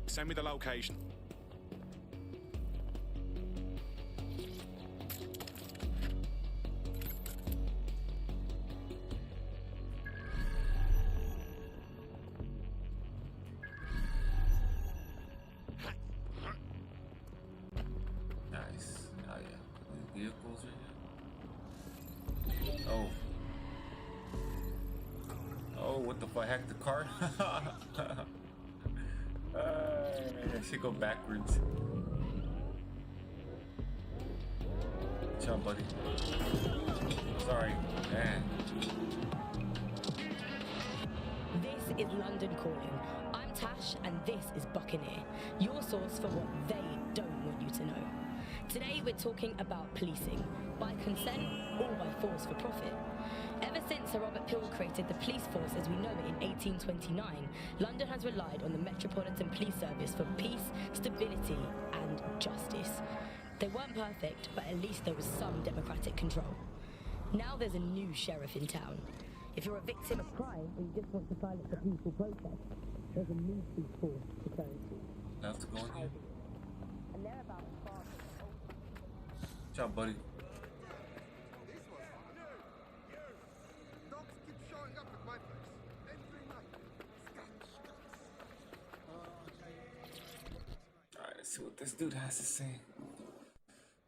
Send me the location. Hack the car. I should go backwards. Good job, buddy. Sorry, man. This is London Calling. I'm Tash, and this is Buccaneer, your source for what they don't want you to know. Today we're talking about policing, by consent or by force for profit. Ever since Sir Robert Peel created the police force as we know it in 1829, London has relied on the Metropolitan Police Service for peace, stability and justice. They weren't perfect, but at least there was some democratic control. Now there's a new sheriff in town. If you're a victim of crime or you just want to silence a peaceful protest, there's a new police force to turn to. Have to go in here. And they're about as far as... Good job, buddy. See what this dude has to say.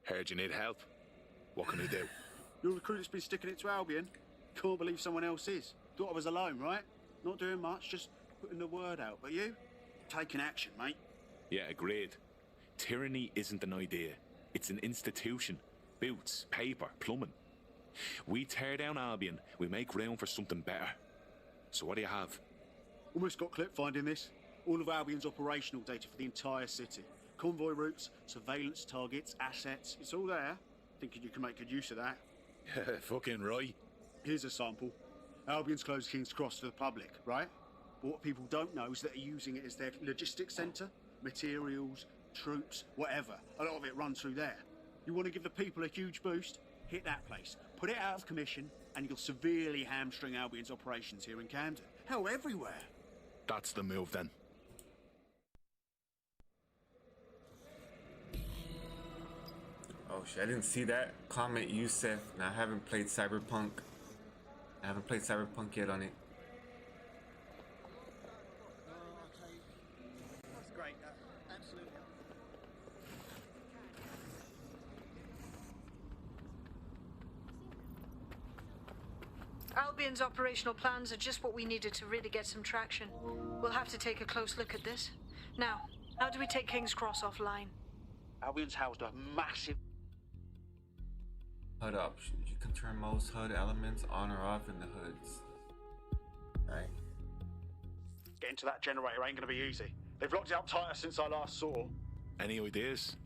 Heard you need help. What can I do? Your recruiter's been sticking it to Albion. Can't believe someone else is. Thought I was alone, right? Not doing much, just putting the word out. But you? Taking action, mate. Yeah, agreed. Tyranny isn't an idea. It's an institution. Boots, paper, plumbing. We tear down Albion, we make room for something better. So what do you have? Almost got clipped finding this. All of Albion's operational data for the entire city. Convoy routes, surveillance targets, assets. It's all there. Thinking you can make good use of that. Fucking right. Here's a sample. Albion's closed King's Cross to the public, right? But what people don't know is that they're using it as their logistics centre. Materials, troops, whatever. A lot of it runs through there. You want to give the people a huge boost? Hit that place. Put it out of commission, and you'll severely hamstring Albion's operations here in Camden. Hell, everywhere. That's the move then. Oh shit, I didn't see that. Comment Yusef. Now I haven't played Cyberpunk. I haven't played Cyberpunk yet on it. That's great. Absolutely. Albion's operational plans are just what we needed to really get some traction. We'll have to take a close look at this. Now, how do we take King's Cross offline? Albion's housed a massive HUD options. You can turn most HUD elements on or off in the hoods. Right. Getting to that generator ain't gonna be easy. They've locked it up tighter since I last saw. Any ideas?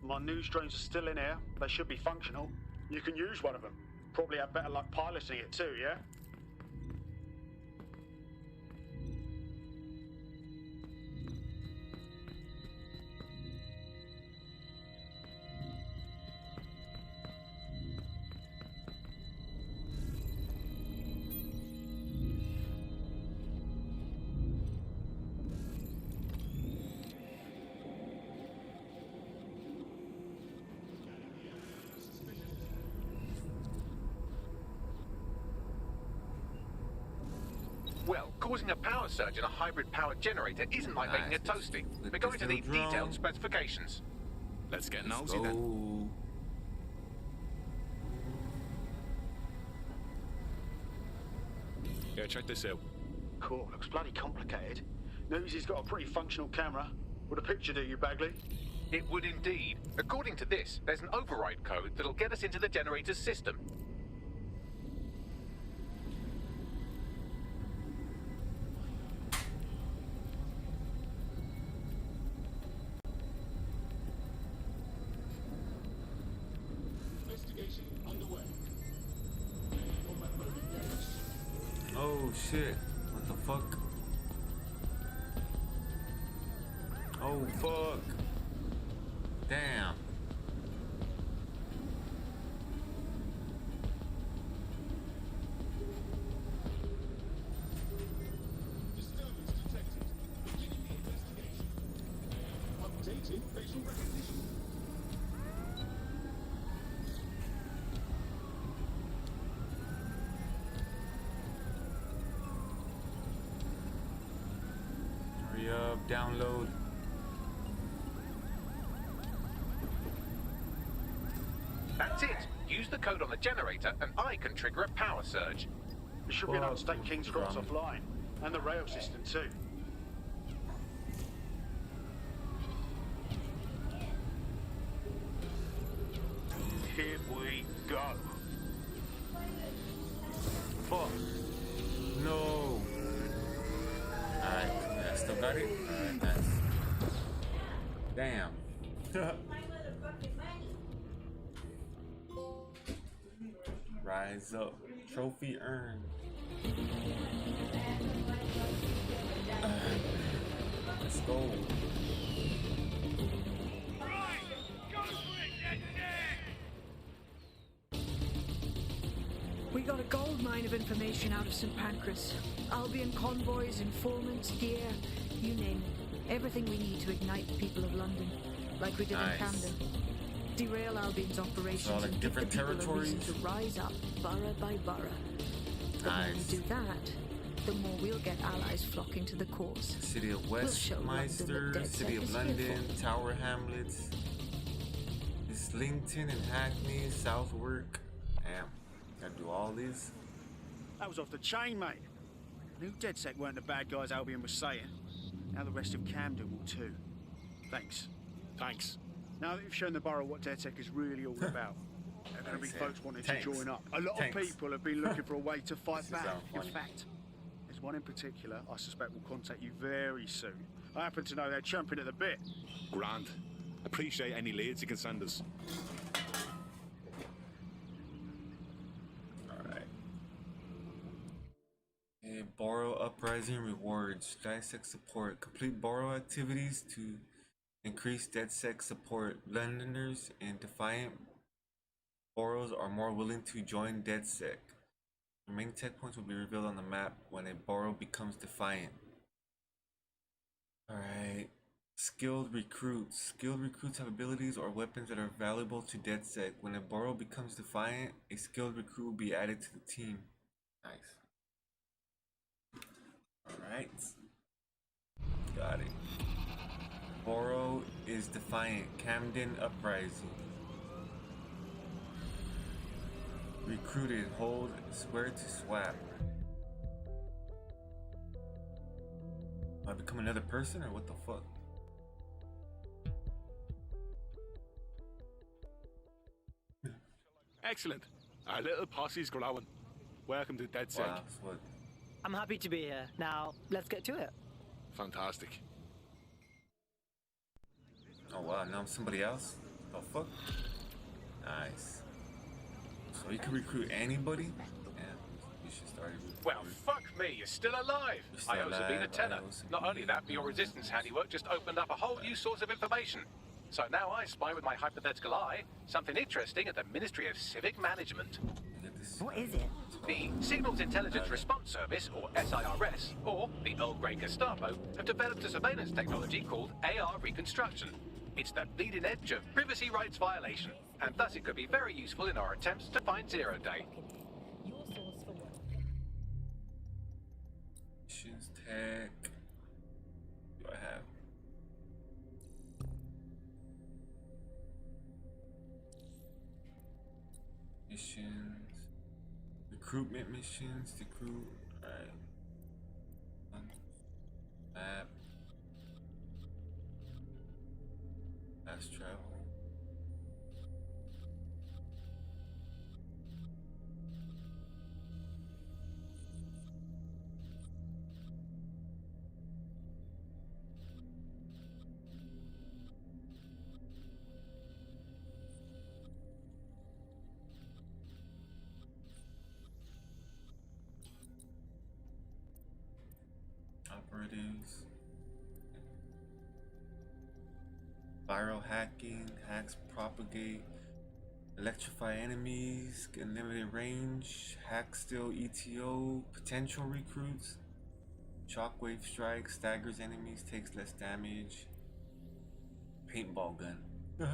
My news drones are still in here. They should be functional. You can use one of them. Probably have better luck piloting it too, yeah? Well, causing a power surge in a hybrid power generator isn't like making a toasty. We're going to need detailed specifications. Let's get nosy then. Yeah, check this out. Cool, looks bloody complicated. Notice he's got a pretty functional camera. Would a picture do you, Bagley? It would indeed. According to this, there's an override code that'll get us into the generator's system. Oh shit. What the fuck? Oh fuck. Damn. Updated facial recognition. Hurry up, download. That's it. Use the code on the generator and I can trigger a power surge. There should be enough to take King's Cross offline. And the rail system too. Here we go. Fuck. No. Alright, yeah, still got it? Alright, nice. Damn. Rise up. Trophy earned. Let's go. We got a gold mine of information out of St. Pancras. Albion convoys, informants, gear, you name it. Everything we need to ignite the people of London, like we did in Camden. Derail Albion's operations and give the people a reason to rise up, borough by borough. The more we do that, the more we'll get allies flocking to the cause. City of Westminster, City of London, Tower Hamlets, Islington and Hackney, Southwark. Damn, gotta do all these. That was off the chain, mate. I knew DedSec weren't the bad guys Albion was saying. Now the rest of Camden will too. Thanks. Thanks. Now that you've shown the borough what DedSec is really all about, there are going to be folks wanting to join up. A lot of people have been looking for a way to fight back. In fact, there's One in particular I suspect will contact you very soon. I happen to know they're champing at the bit. Grand. Appreciate any leads you can send us. Alright. Okay, borrow uprising rewards. DedSec support. Complete borrow activities to increase DedSec support. Londoners and Defiant borrows are more willing to join DedSec. The main tech points will be revealed on the map when a borrow becomes defiant. Alright. Skilled recruits. Skilled recruits have abilities or weapons that are valuable to DedSec. When a borrow becomes defiant, a skilled recruit will be added to the team. Nice. Alright. Got it. Borrow is defiant. Camden Uprising. Recruited. Hold square to swap. I become another person or what the fuck? Excellent. Our little posse's growing. Welcome to DedSec. Wow, what? I'm happy to be here. Now, let's get to it. Fantastic. Oh wow, now I'm somebody else? Oh fuck? Nice. So you can recruit anybody? Yeah, you should start recruiting. Well, fuck me, you're still alive. I owe Sabine a tenner. Not only that, but your resistance handiwork just opened up a whole new source of information. So now I spy with my hypothetical eye something interesting at the Ministry of Civic Management. What is it? The Signals Intelligence Response Service, or SIRS, or the Earl Grey Gestapo, have developed a surveillance technology called AR Reconstruction. It's the bleeding edge of privacy rights violation, and thus it could be very useful in our attempts to find Zero Day. Missions tech. What do I have? Missions. Recruitment missions. Recruit. Alright. Map. Fast travel. Operatives. Viral hacking, hacks propagate, electrify enemies, get limited range, hack steal ETO, potential recruits, shockwave strike, staggers enemies, takes less damage, paintball gun. Our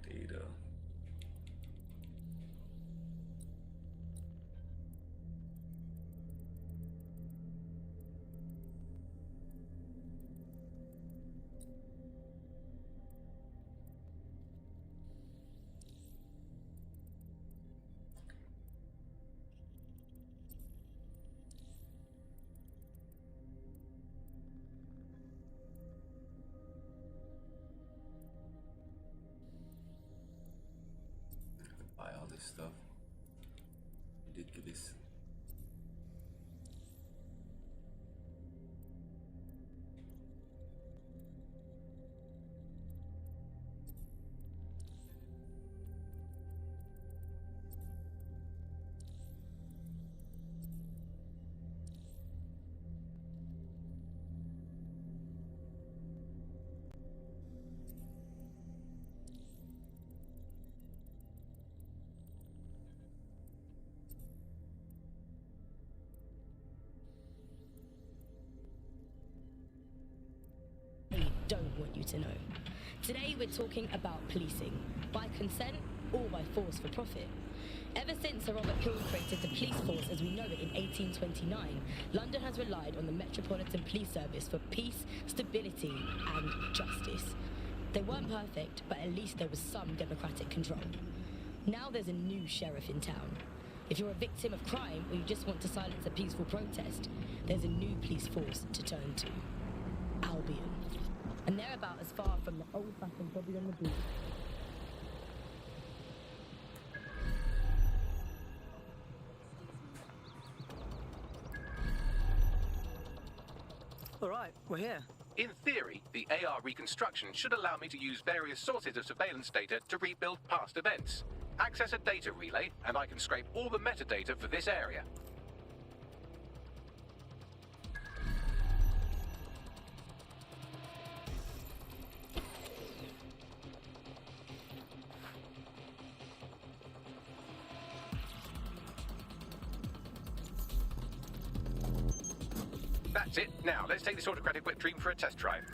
data. Buy all this stuff. Ridiculous. Don't want you to know. Today we're talking about policing, by consent or by force for profit. Ever since Sir Robert Peel created the police force as we know it in 1829, London has relied on the Metropolitan Police Service for peace, stability and justice. They weren't perfect, but at least there was some democratic control. Now there's a new sheriff in town. If you're a victim of crime or you just want to silence a peaceful protest, there's a new police force to turn to. Albion. And they're about as far from the old-fashioned Bobby on the beat. All right, we're here. In theory, the AR reconstruction should allow me to use various sources of surveillance data to rebuild past events. Access a data relay, and I can scrape all the metadata for this area. That's it. Now, let's take this autocratic wet dream for a test drive.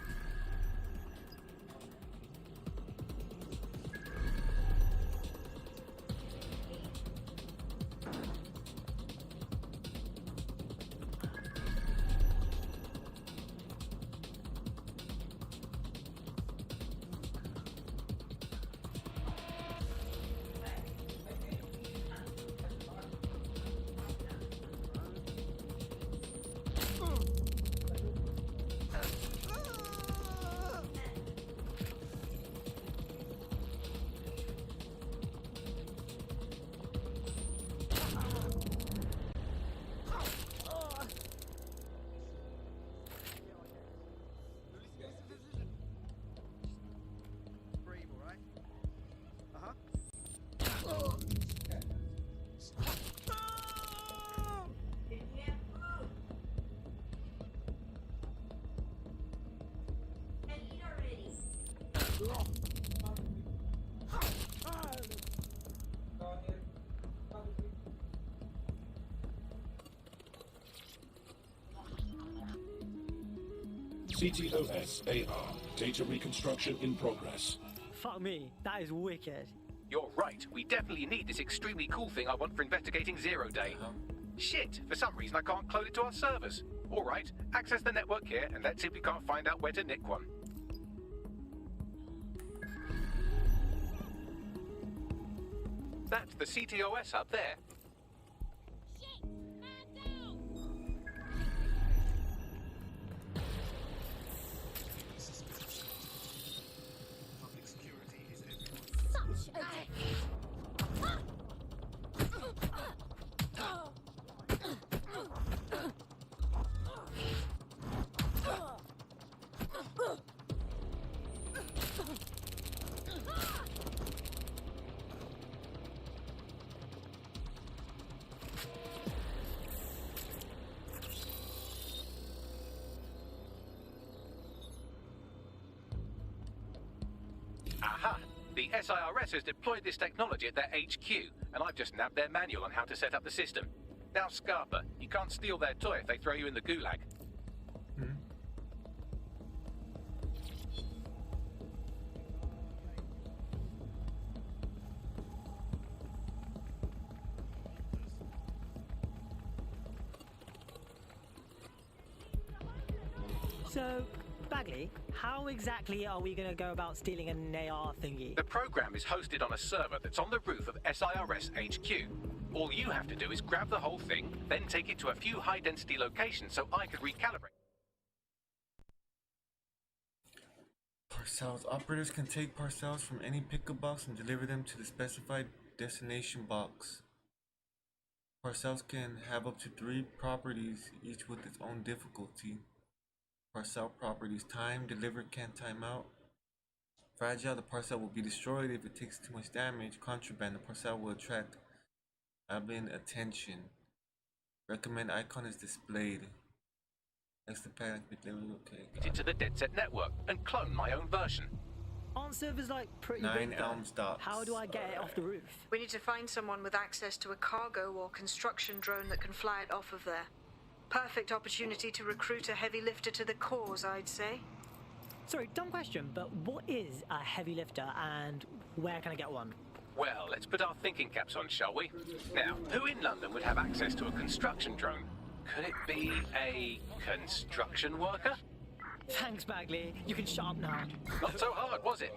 CTOS AR. Data reconstruction in progress. Fuck me, that is wicked. You're right. We definitely need this extremely cool thing I want for investigating Zero Day. Shit, for some reason I can't clone it to our servers. All right, access the network here, and let's see if we can't find out where to nick one. That's the CTOS hub there. Aha! The SIRS has deployed this technology at their HQ, and I've just nabbed their manual on how to set up the system. Now, Scarpa, you can't steal their toy if they throw you in the gulag. So, Bagley, how exactly are we going to go about stealing an AR thingy? The program is hosted on a server that's on the roof of SIRS HQ. All you have to do is grab the whole thing, then take it to a few high-density locations so I can recalibrate. Parcels. Operators can take parcels from any pickup box and deliver them to the specified destination box. Parcels can have up to 3 properties, each with its own difficulty. Parcel properties: time, delivered, can't time out. Fragile, the parcel will be destroyed if it takes too much damage. Contraband, the parcel will attract Albion attention. Recommend icon is displayed. Next to panic, okay. To the DedSec network and clone my own version. Aren't servers like pretty 9 big though? Elms docks. How do I get it off the roof? We need to find someone with access to a cargo or construction drone that can fly it off of there. Perfect opportunity to recruit a heavy lifter to the cause, I'd say. Sorry, dumb question, but what is a heavy lifter and where can I get one? Well, let's put our thinking caps on, shall we? Now, who in London would have access to a construction drone? Could it be a construction worker? Thanks, Bagley. You can shut up now. Not so hard, was it?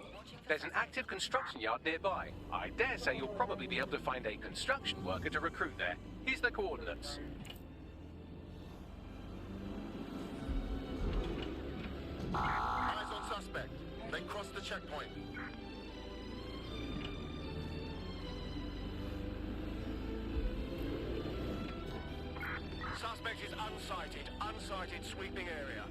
There's an active construction yard nearby. I dare say you'll probably be able to find a construction worker to recruit there. Here's the coordinates. Eyes on suspect. They crossed the checkpoint. Suspect is unsighted. Unsighted sweeping area.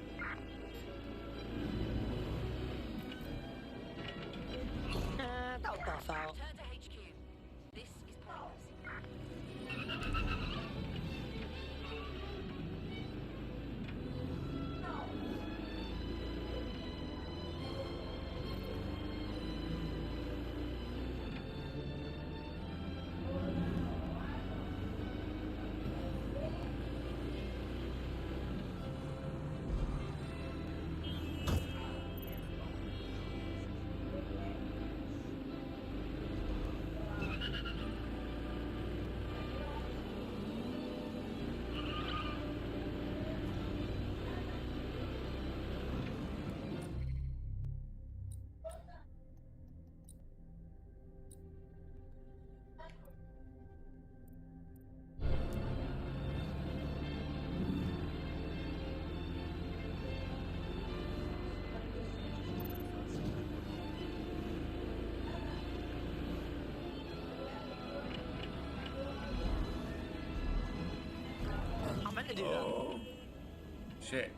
Shit.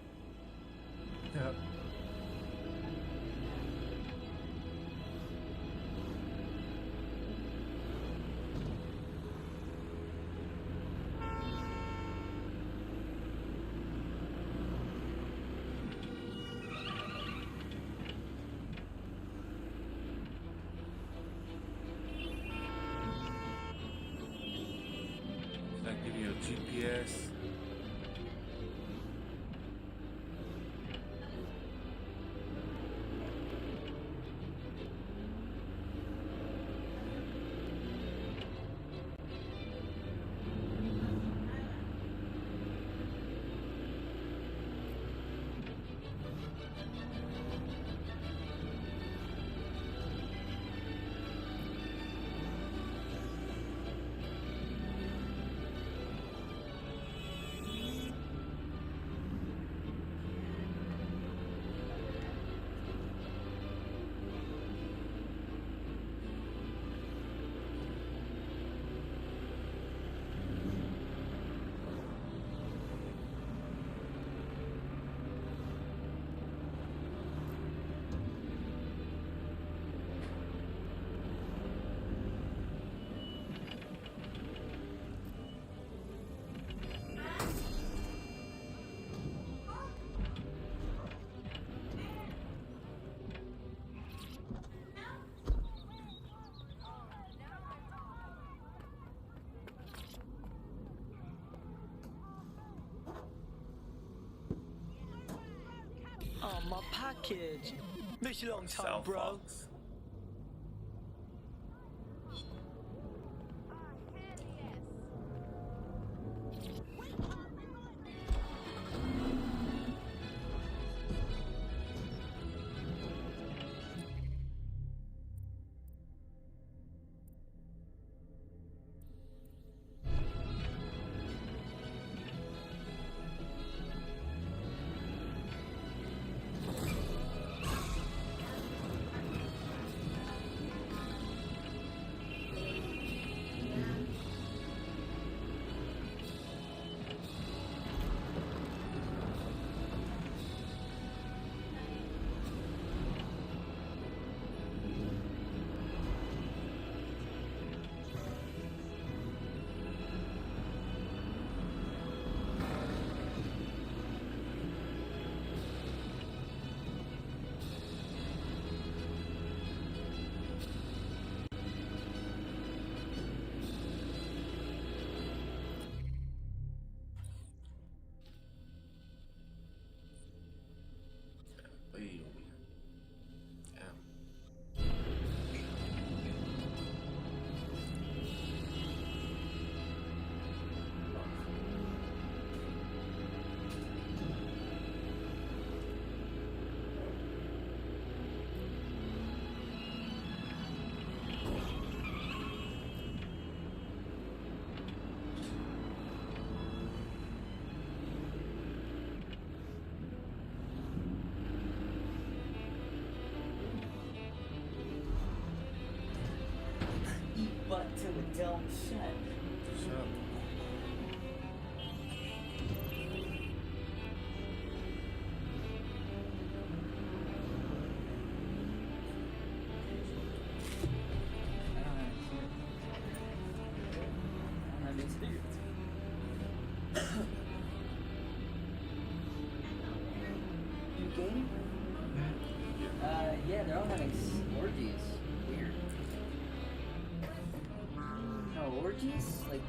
Yep. Does that give you a GPS? Oh, my package. Miss you long time, bro. Fox. Butt to a dumb shut. Shut. New game? Yeah, they're all having orgies. Weird. No, orgies? Like,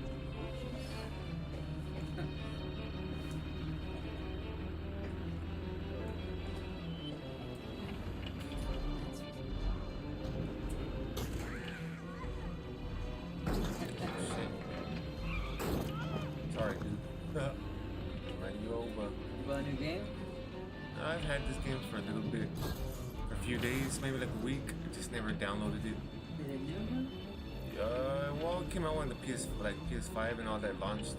Sorry, dude. Run you over. You bought a new game? I've had this game for a little bit. For a few days, maybe like a week. I just never downloaded it. Is it new? Well, it came out when the PS5 and all that launched.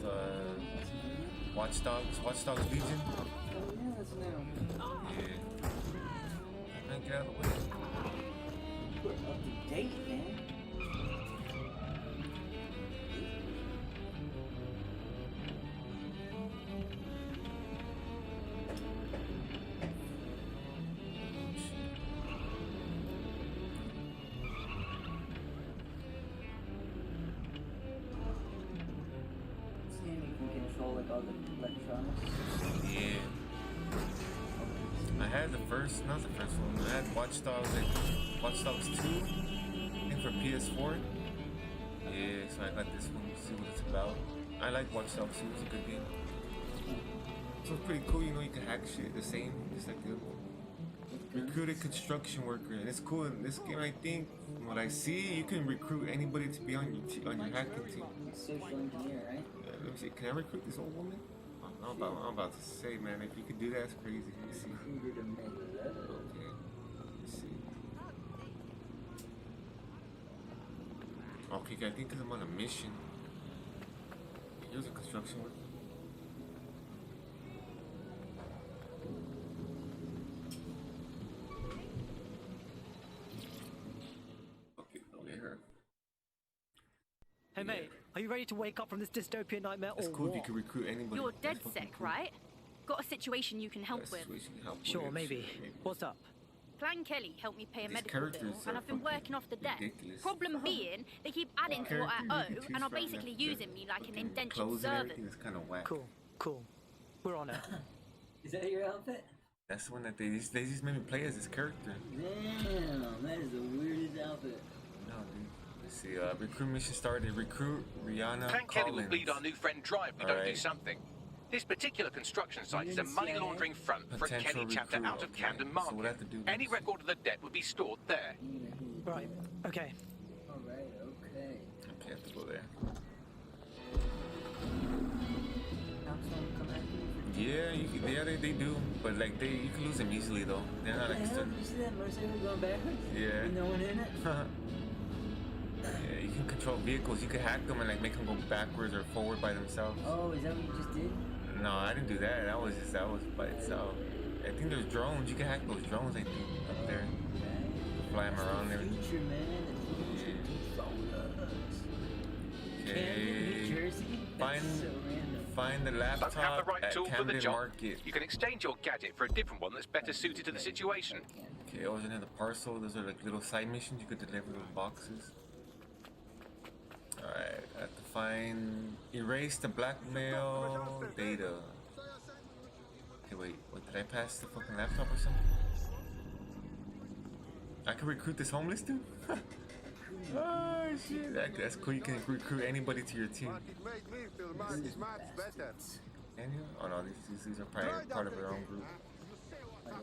Watch Dogs Legion. Oh, yeah, that's new. Yeah. Man, get out of the way. We're up to date, man. like all the electronics. Yeah. I had not the first one. I had Watch Dogs 2, I think for PS4. Yeah, so I got this one to see what it's about. I like Watch Dogs 2, it's a good game. So it's pretty cool, you know, you can hack shit the same, just like the other one. Recruit a construction worker, and it's cool in this game. I think from what I see, you can recruit anybody to be on your hacking team. Social engineer, right? Let me see. Can I recruit this old woman? I'm about to say, man, if you could do that, it's crazy. Let me see. Okay. Let's see. Okay, I think because I'm on a mission. Here's a construction worker. Hey mate, are you ready to wake up from this dystopian nightmare It's or cool if you what? can recruit anybody. You're dead sick, right? Got a situation you can help with. Sure, maybe. What's up? Plan Kelly helped me pay a These medical bill, characters and are I've been working off the debt. ridiculous. Problem being, they keep adding to what I owe, and are basically using me like an indentured Clothes and servant. everything is kind of whack. Cool. We're on it. Is that your outfit? That's the one that they just made me play as this character. Damn, that is the weirdest outfit. No, dude. Let's see. Recruit mission started. Recruit Rihanna Plan Kelly will Collins. bleed our new friend dry if we don't do something. This particular construction site is a money laundering front for a Potential Kelly chapter recruit, out of okay. Camden So Market. we'll have to do Any record of the debt would be stored there. Right, okay. Alright, okay. Okay, I have to go there. Yeah, they do, but like you can lose them easily though. They're not like You see that motorcycle going backwards? Yeah. With no one in it? Yeah, you can control vehicles. You can hack them and like make them go backwards or forward by themselves. Oh, is that what you just did? No, I didn't do that. That was by itself. I think there's drones. You can hack those drones. I think up there, fly them around and everything. Future, man. Okay. New Jersey? Find the Don't laptop have the right at tool for the Camden job. Market. You can exchange your gadget for a different one that's better suited to the situation. Okay, I was in the parcel. Those are like little side missions. You could deliver those boxes. Alright, I have to find... Erase the blackmail data. Okay, wait. What, did I pass the fucking laptop or something? I can recruit this homeless dude? Oh shit, that's cool. You can recruit anybody to your team. Can you? Oh no, these are probably part of their own group.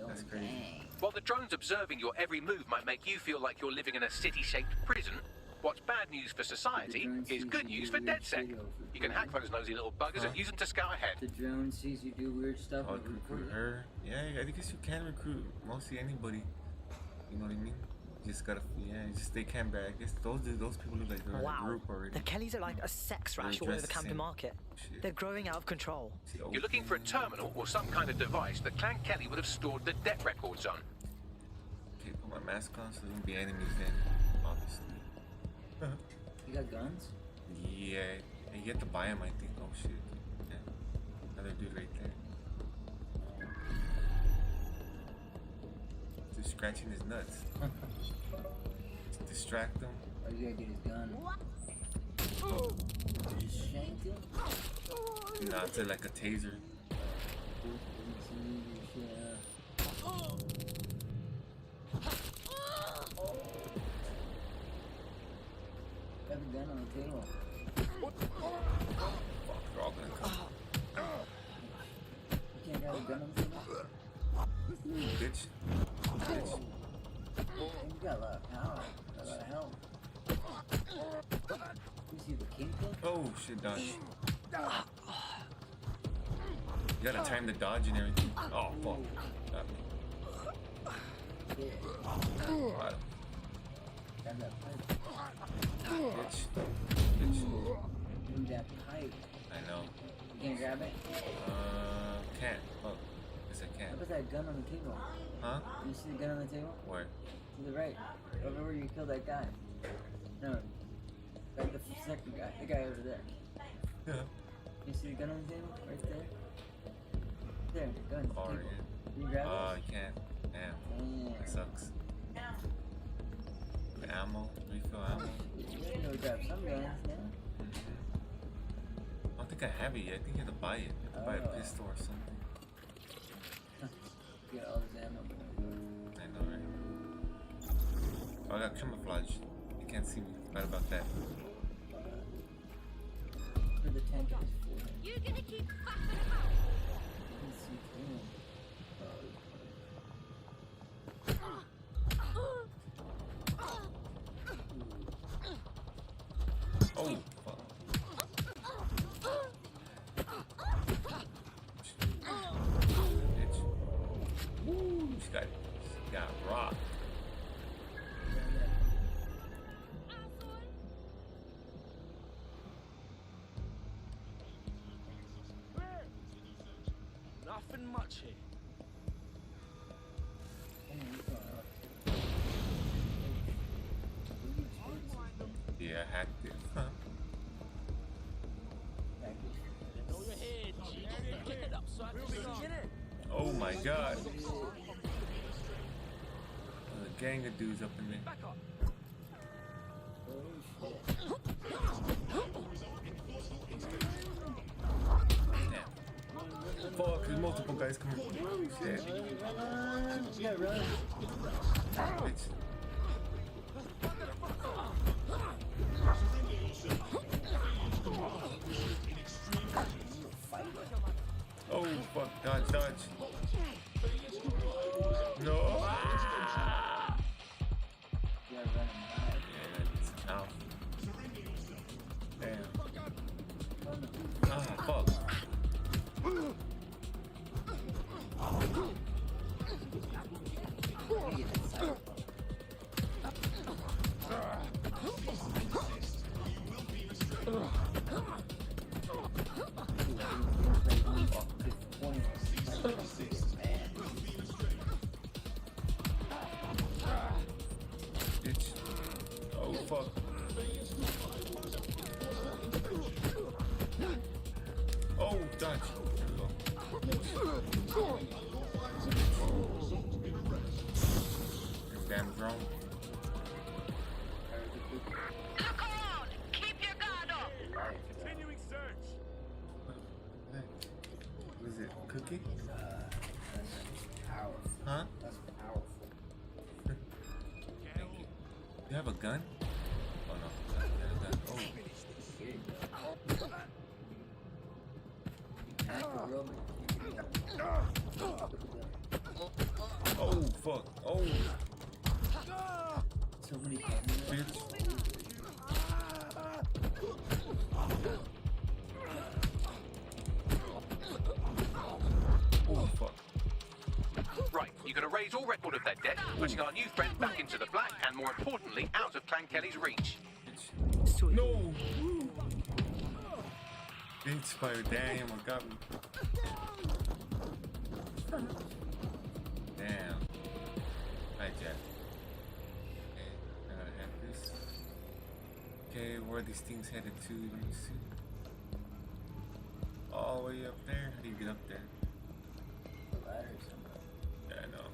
That's crazy. While the drones observing your every move might make you feel like you're living in a city-shaped prison, what's bad news for society is good news for DedSec. You can hack those nosy little buggers and use them to scout ahead. The drone sees you do weird stuff. Oh, I can recruit her. Yeah, I guess you can recruit mostly anybody. You know what I mean? You just gotta, they can back. I guess those people look like they're in a group already. The Kellys are like a sex rash all over the Camden Market. They're growing out of control. You're looking for a terminal or some kind of device that Clan Kelly would have stored the debt records on. Okay, put my mask on so there won't be enemies then, obviously. You got guns? Yeah, you have to buy them, I think. Oh shit. Yeah. Another dude right there. Just scratching his nuts. Just distract him. Oh, you gotta get his gun. Just shank him? Nah, it's like a taser. Got the gun on the table. They're all gonna come. You can't have a gun on the table? Bitch. You got a lot of power. Got a lot of health. You see the kingpin? Oh shit, dodge. You gotta time the dodge and everything. Oh fuck. Got me. Got him. Grab that pipe. Bitch. Do that pipe. I know. You can't grab it? Can't. Fuck. Yes, I can. What about that gun on the table? Huh? You see the gun on the table? Where? To the right. Over where you killed that guy. No. Like the second guy. The guy over there. Yeah. You see the gun on the table? Right there? There. Gun. Oh, table. yeah. Can you grab it? I can't. Damn. That sucks. The ammo. Refill ammo. You gotta grab some guns now. I don't think I have it yet. I think you have to buy it. You have to buy a pistol or something. Get all this ammo. I know, right? Oh, I got camouflage. You can't see me. Bad about that. For the tank is full. You're gonna keep faffing about. Oh, fuck. Bitch. Woo, she got rocked. Nothing much here. Yeah, I hacked it. Huh? Know your head, G. Kick it up so I can see in it. Oh my god. A gang of dudes up in there. Back up. Damn. Fuck, there's multiple guys coming. Holy shit. Bitch. Oh fuck, dodge, dodge. No. Yeah, it's out. Damn. Ah, fuck. Bitch. Oh fuck. Oh, dodge. Damn drone. Look around! Keep your guard up! Continuing search. What is it? Cookie? That's powerful. Huh? That's powerful. Thank you. You have a gun? Oh no. You have a gun. Oh. Oh fuck. Oh. So many bitch. Oh fuck. Right, you're going to raise all record of their debt, putting our new friend back into the black, and more importantly, out of Clan Kelly's reach. No! Inspired, damn, I got me. Damn. Hi, Jack. Okay, I gotta have this. Okay, where are these things headed to? Let me see. All the way up there? How do you get up there? The ladder somewhere. Yeah, I know.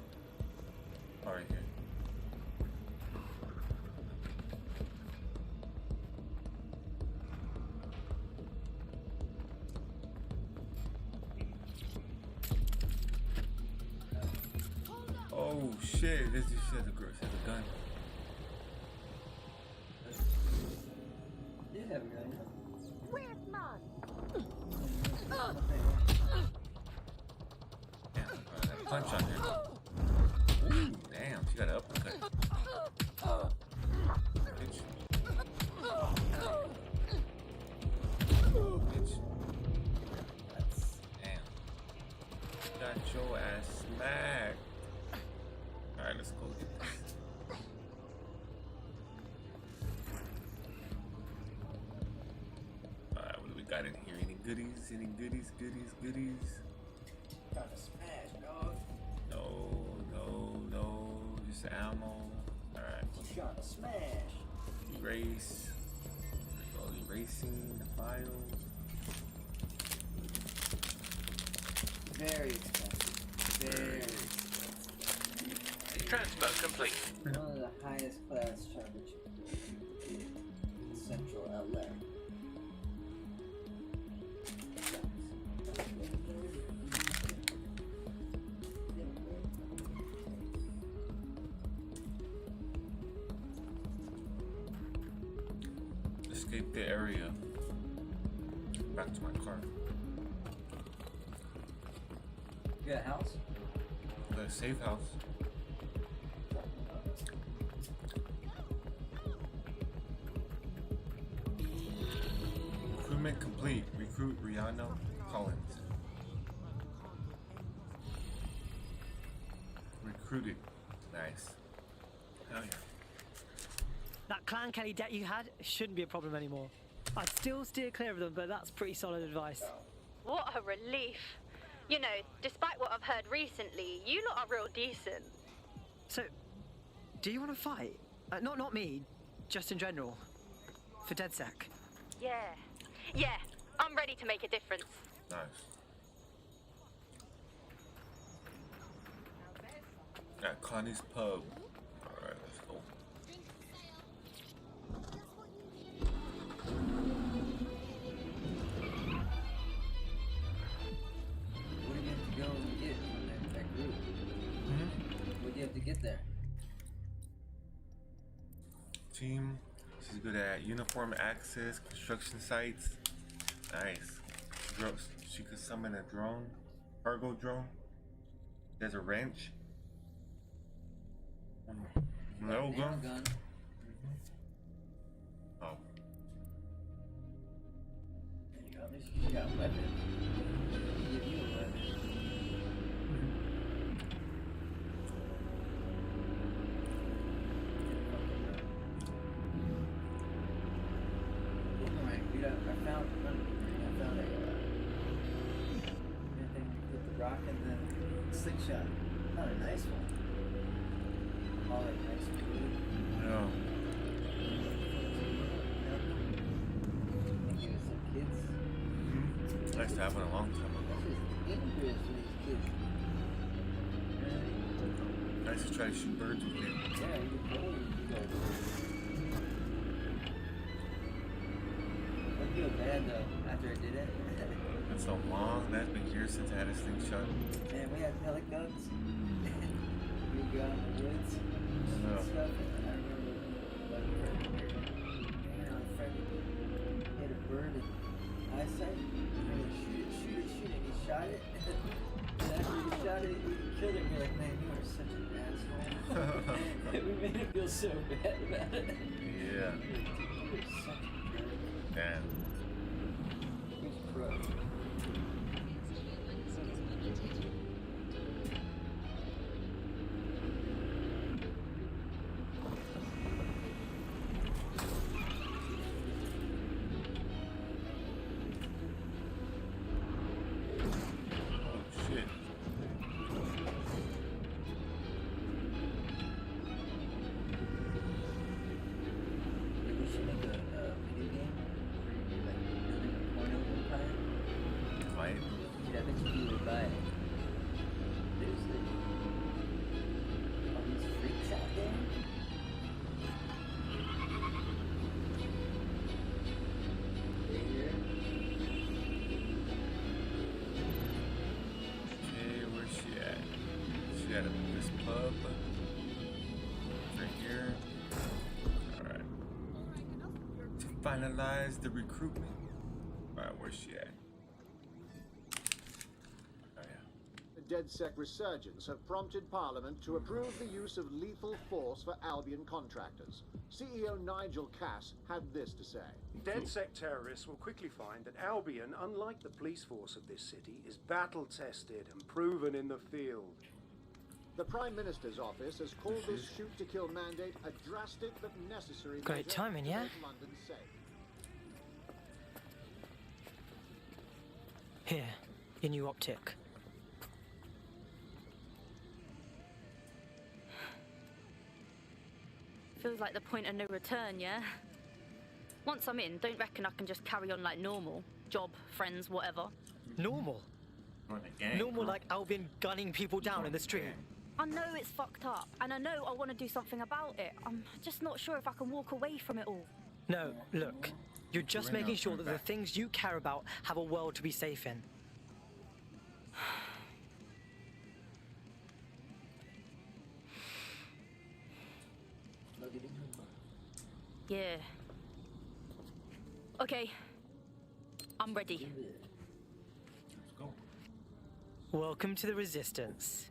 All right, here. Oh shit, this is a girl, she has a gun. You have a gun. Where's mine? Damn, that punch on her. Ooh, damn, she got an uppercut. Bitch. Bitch. Damn. Got your ass smacked. Alright, let's go get this. Alright, what do we got in here? Any goodies? Any goodies? Goodies? Trying to smash, dog. No. Just ammo. Alright. Trying to smash. Erase. Oh, erasing the file. Very expensive. Very expensive. Transfer complete. One of the highest class charge in Central LA. escape the area. Back to my car. You got a house? I got a safe house. Recruitment complete. Recruit Rihanna Collins. Recruited. Nice. Hell yeah. That Clan Kelly debt you had shouldn't be a problem anymore. I'd still steer clear of them, but that's pretty solid advice. What a relief. You know, despite what I've heard recently, you lot are real decent. So, do you want to fight? Not me, just in general. For DedSec. Yeah, I'm ready to make a difference. Nice. At Connie's Pub. Alright, let's go. What do you have to go and get from that group? What do you have to get there? Team. She's good at uniform access, construction sites. Nice. She could summon a drone, cargo drone. There's a wrench. Nail gun. Oh. There you go. She got a weapon. Give you a weapon. Boomerang, dude. I found a thing with the rock and the slingshot. Not a nice one. All like nice and good. Yeah. Thank you to some kids. I used to have one a long time ago. This is dangerous for these kids. I used to try to shoot birds with it. Yeah, you go. I feel bad though after I did it. It's so long. That's been years since I had a slingshot. Man, we had pellet guns. We go out in the woods and stuff. And I remember my friend hit a bird in eyesight. And shoot it, and he shot it. And after he shot it, he killed it. We're like, man, you are such an asshole. We made him feel so bad about it. Yeah. You're such a jerk. Damn. He's pro. Finalize the recruitment. Alright, where's she at? Oh yeah. The DedSec resurgence have prompted Parliament to approve the use of lethal force for Albion contractors. CEO Nigel Cass had this to say. DedSec terrorists will quickly find that Albion, unlike the police force of this city, is battle-tested and proven in the field. The Prime Minister's office has called this shoot-to-kill mandate a drastic but necessary Great measure timing, to yeah? make London safe. Here, your new optic. Feels like the point of no return, yeah? Once I'm in, don't reckon I can just carry on like normal. Job, friends, whatever. Normal? Normal like Albion gunning people down in the street? I know it's fucked up, and I know I want to do something about it. I'm just not sure if I can walk away from it all. No, look. You're just making sure that the things you care about have a world to be safe in. Yeah. Okay. I'm ready. Let's go. Welcome to the Resistance.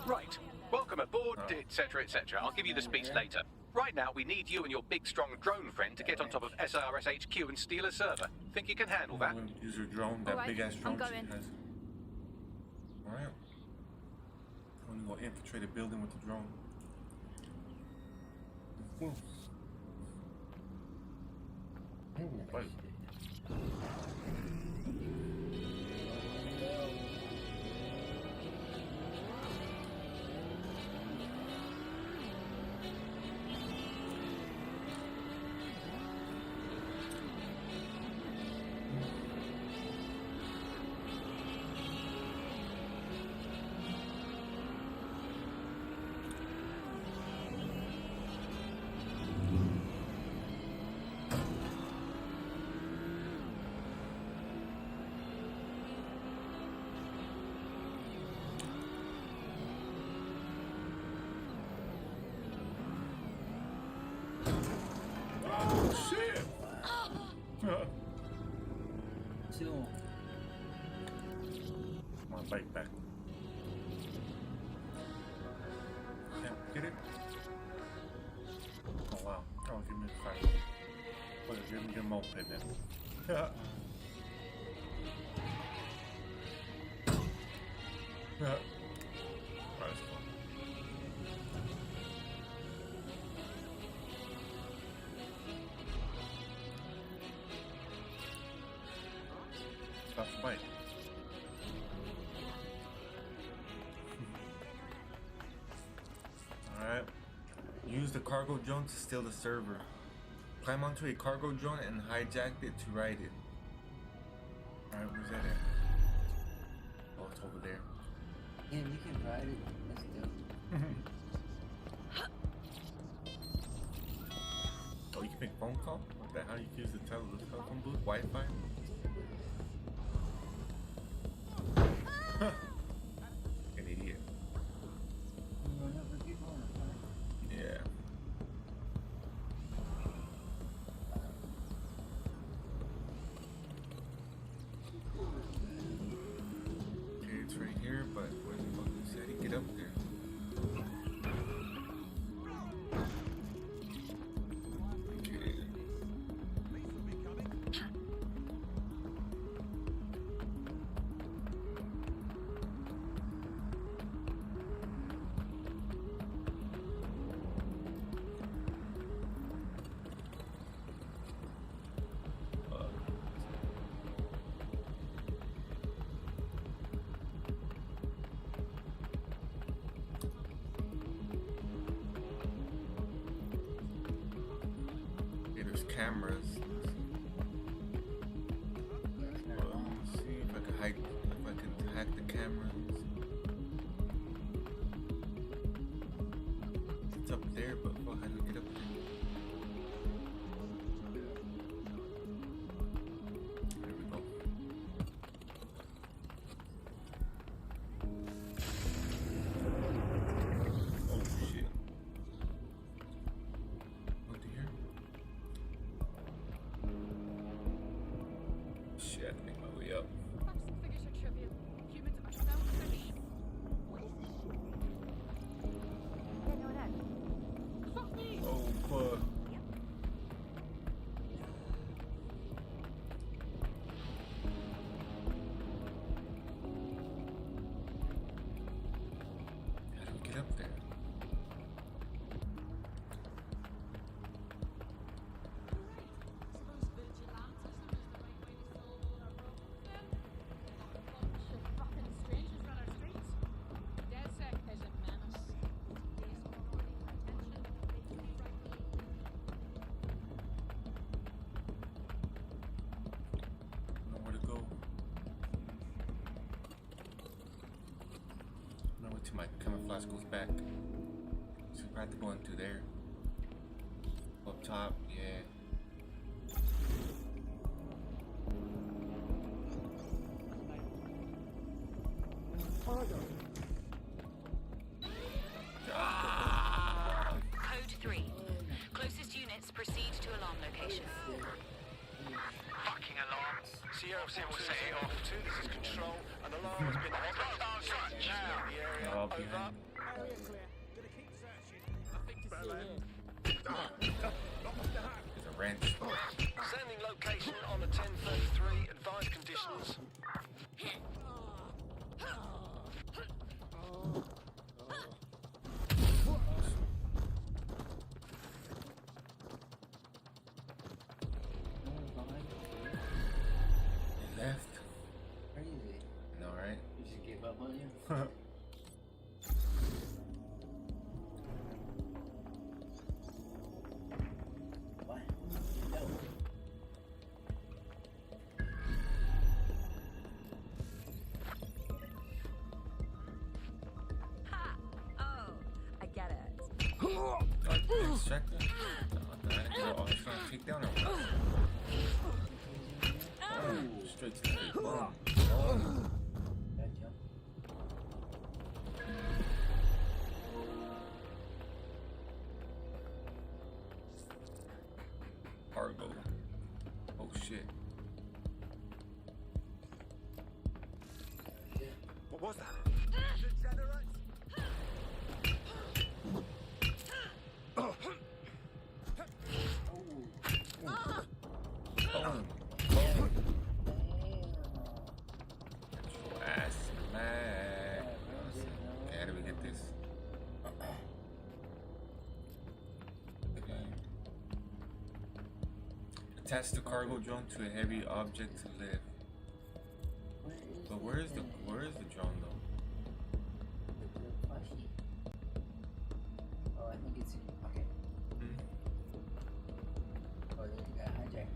Right. Welcome aboard, etc., etc. I'll give you the speech later. Right now, we need you and your big, strong drone friend to get on top of SIRS HQ and steal a server. Think you can handle that? Use your drone, that big ass drone. I'm going. Alright. I'm gonna go infiltrate a building with the drone. Ooh, wait. My bike back. Can't get it? Oh wow. Oh, give me a fire. Put it, give me the moped then. Yeah. Alright, let's go. Stop the bike. Alright. Use the cargo drone to steal the server. Climb onto a cargo drone and hijack it to ride it. Alright, where's that at? Oh, it's over there. Yeah, you can ride it. That's dope. Oh, you can make phone call? What the hell? You can use the telephone booth? Wi-Fi? An idiot. Yeah. Okay, it's right here, but where the fuck is that? He get up there. Okay. Okay, there's cameras. Let's see if I can hack the cameras. It's up there, but well, how do we get up there? There we go. Oh shit. What the here? Shit, I have to make my way up. Figures are trivial. Humans are selfish. What is this shit? Yeah, no, that. Fuck me! Oh, fuck. How do we get up there? Fucking strangers run our streets. DedSec is a menace. Nowhere to go. No, wait till my camouflage goes back. So I have to go into there. Up top, yeah. Code 3. Closest units proceed to alarm location. Fucking alarm. Sierra 2 will set it off. 2, this is control. An alarm has been the area. Oh, Over. behind. Area clear. Gonna keep searching. Nothing to see here. There's a wrench. Sending location on the 1033. Advised conditions. He left. Crazy. No, right? He just gave up on you. What? No. Ha! Oh, I get it. Extractor? What the heck? Oh, he's trying to take down our one. Oh, straight to the face. Oh. That jump. Cargo. Oh shit. What was that? Oh. Ass man. Okay, how do we get this? Okay. Attach the cargo drone to a heavy object to lift. But where is the drone though? Oh, I think it's in your pocket. Oh, then you got hijacked it.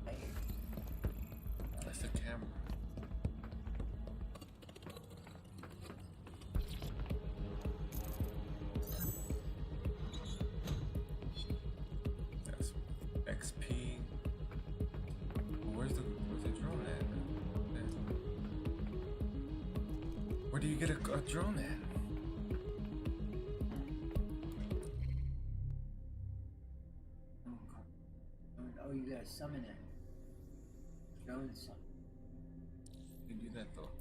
Right here. That's the camera. That's XP. Where's the drone at? Where do you get a drone at? Oh, you gotta summon it. Drone summon. You can do that though.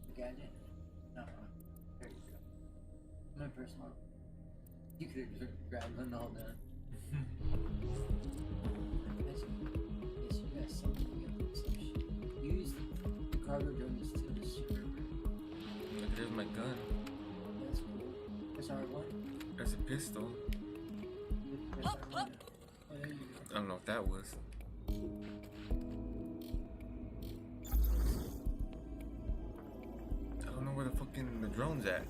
You got it? No. There you go. My personal. You could have just grabbed one all done. Yes, you got something. You got some shit. Use the cargo drone to steal the server. Look, there's my gun. That's cool. Press R1. There's a pistol. Press R1. Oh, there you go. I don't know what that was. I don't know where the drone's at.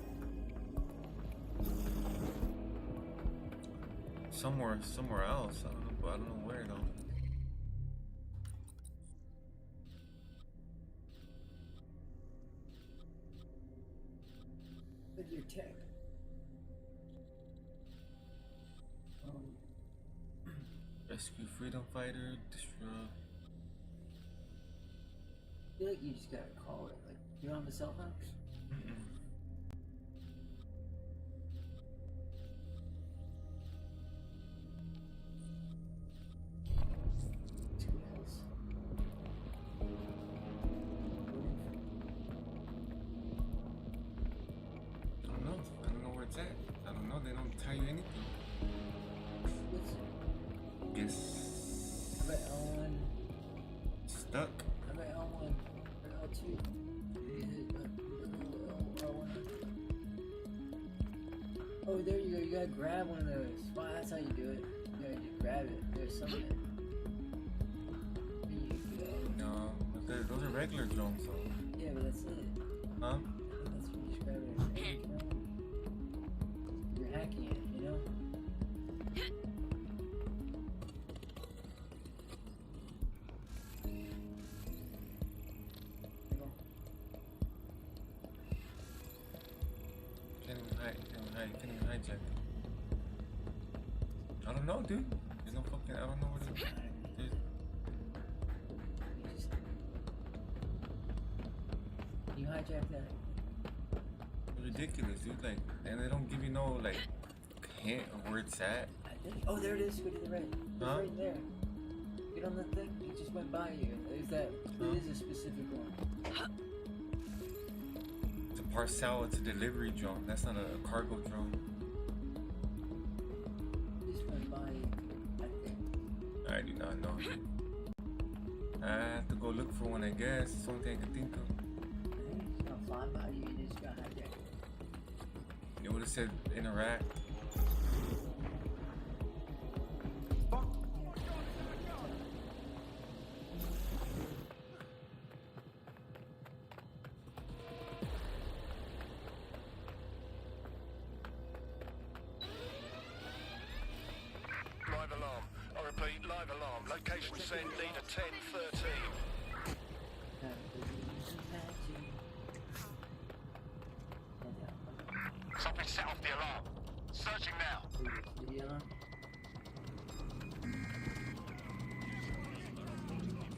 Somewhere else. I don't know where though. With your tech. Rescue freedom fighter, disrupt. I feel like you just gotta call it. Like, you don't have a cell phone? I don't know where it's at. I don't know. They don't tell you anything. Guess I bet L1. stuck. I bet L1. Or L2. Oh, there you go. You gotta grab one of those. Wow, that's how you do it. You gotta just grab it. There's something. There you go. No, but those are regular drones though. Yeah, but that's it. Huh? That's when you just grab it. You're hacking it, you know? Can't even hijack it. I don't know, dude. There's no fucking. I don't know what it is. hijack that. Ridiculous, dude. Like, and they don't give you no like hint of where it's at. I think. Oh, there it is. Go to the right. It's Huh? right there. Get on the thing. It just went by you. Is that? It is a specific one. It's a parcel. It's a delivery drone. That's not a cargo drone. It just went by you. I think. I do not know. I have to go look for one. I guess it's the only thing I can think of. I think it's gonna fly by you. You just got hijacked. It would have said interact. Live alarm. I repeat, live alarm. Location send, leader 1013. Something set off the alarm. Searching now.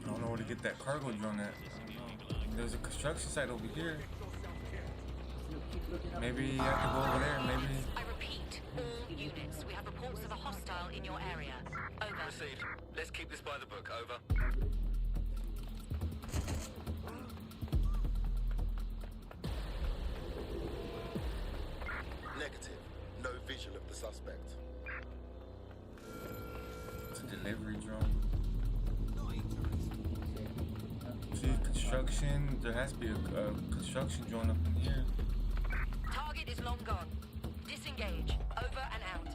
I don't know where to get that cargo drone at. There's a construction site over here. Maybe you have to go over there. Maybe. I repeat, all units, we have reports of a hostile in your area. Over. Received. Let's keep this by the book. Over. Negative. No visual of the suspect. It's a delivery drone. See, construction. There has to be a construction drone up in here. Target is long gone. Disengage. Over and out.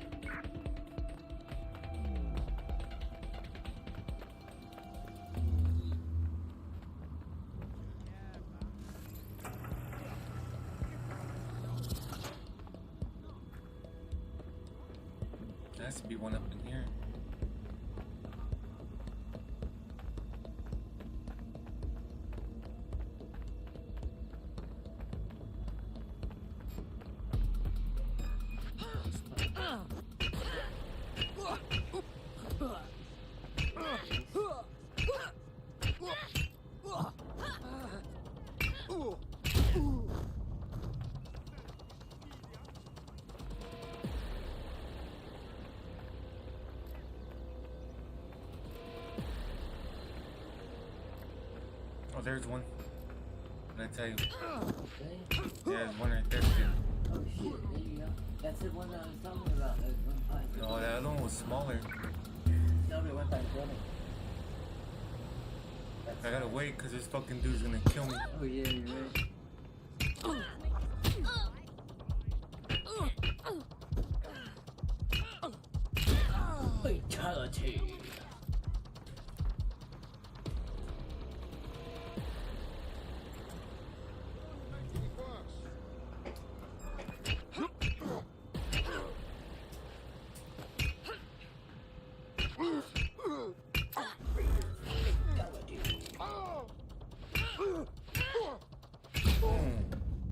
There has to be one up in here. Oh, there's one. What did I tell you? Yeah, there's one right there. Oh shit, there you go. That's the one that I was talking about. That went by. No, that other one was smaller. No, it went by the building. I gotta wait because this fucking dude's gonna kill me. Oh yeah, you're right. Fatality.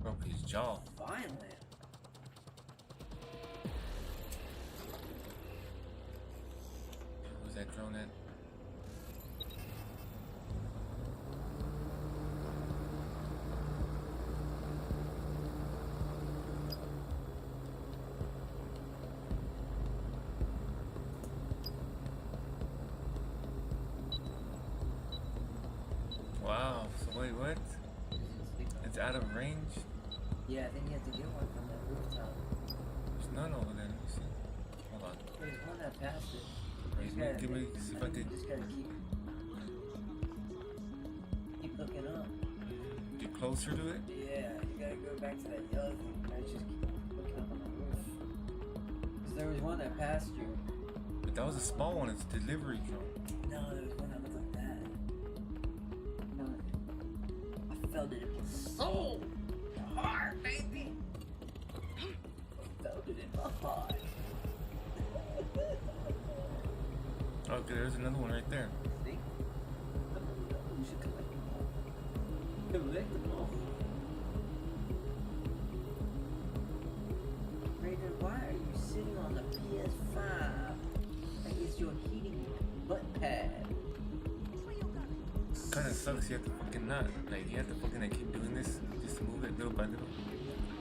Broke his jaw. Finally. Where's that drone at? Wow, so wait, what? It's out of range? Yeah, I think you have to get one from that rooftop. There's none over there, let me see. Hold on. There's one that passed it. Give me, see if I can Just gotta keep looking up. get closer to it. Yeah, you gotta go back to that yellow thing. I just keep looking up on the roof. Cause there was one that passed you. But that was a small one, it's a delivery drone. No, there was one that looked like that. No, I felt it in my soul. Heart, baby. I felt it in my heart. Okay, there's another one right there. See? You should collect them all. Collect them all. Raven, why are you sitting on the PS5? Like it's your heating butt pad. Kind of sucks. You have to fucking not. Like, you have to fucking like keep doing this just to move it little by little.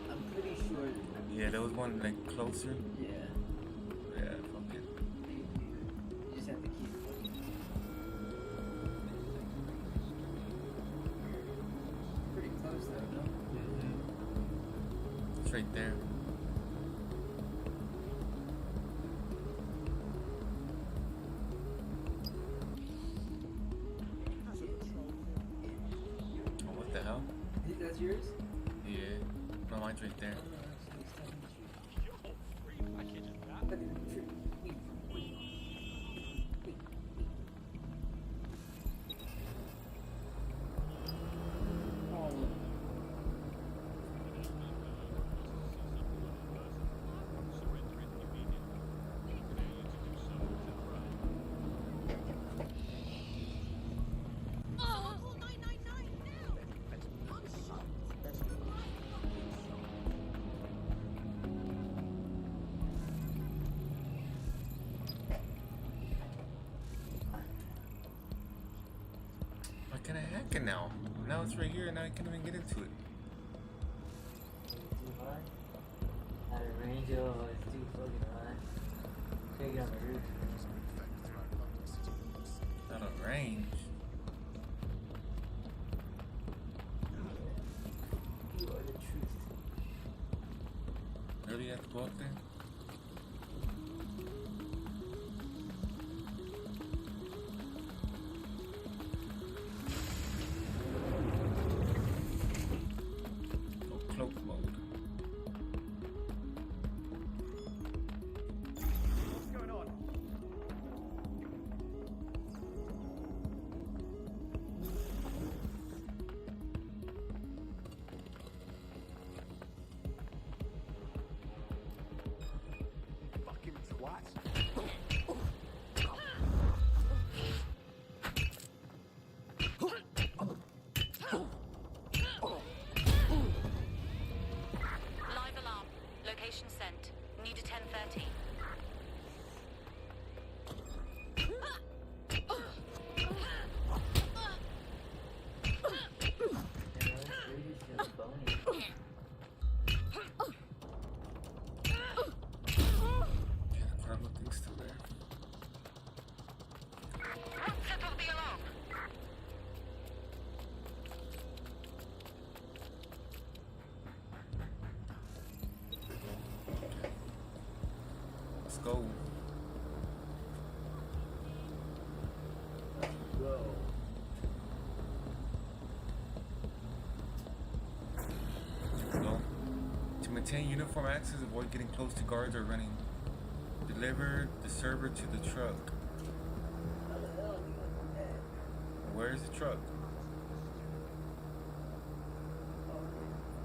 I'm pretty sure. Yeah, there was one like closer. Yeah. Yeah, fuck it. You just have to keep looking. Pretty close though, no? It's right there. Oh, what the hell? That's yours? Yeah. No, mine's right there. Why can't I hack it now? Now it's right here and I can't even get into it. Too high? Out of range, oh, it's too fucking high. Take it on the roof. Out of range. You are the truth. Really have to go up there? Cloak mode. What's going on? Fucking twat. Live alarm. Location sent. Need a 10:30. Nothing's still there. Set off the alarm. Let's go. Whoa. No. To maintain uniform access, avoid getting close to guards or running. Deliver the server to the truck. How the hell are you gonna do that? Where's the truck? Oh, we're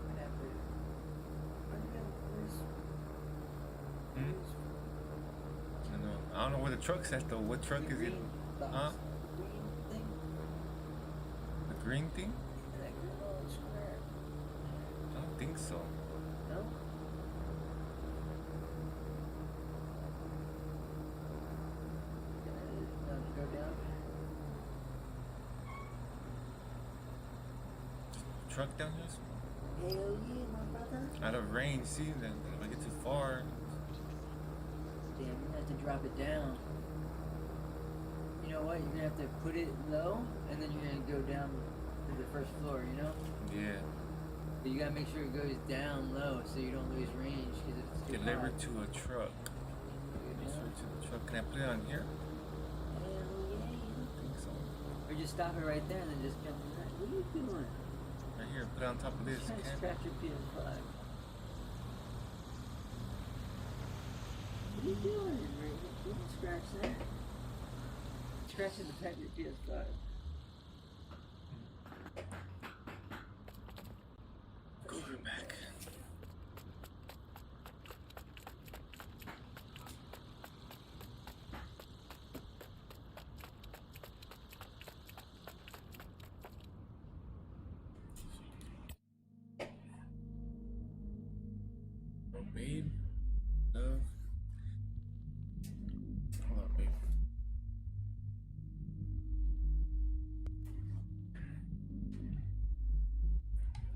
gonna have to. Hmm? I don't know where the truck's at though. What truck is it? Huh? The green thing? That green little square. I don't think so. No? Go down. Truck down here? Hell yeah, my brother. Out of range, see? Then if I get too far. Damn, you're gonna have to drop it down. You know what? You're gonna have to put it low, and then you're gonna go down to the first floor, you know? Yeah. But you gotta make sure it goes down low so you don't lose range, because if it's too Deliver high. to a truck. Deliver to the truck. Can I put it on here? Hell yeah. I think so. Or just stop it right there and then just jump in that. What are you doing? Right here. Put it on top of this. Trying to Can scratch your PS5. What are you doing? You can scratch that. Scratching the back of your PS5. Going back. Oh, babe. Love. Hold on, babe.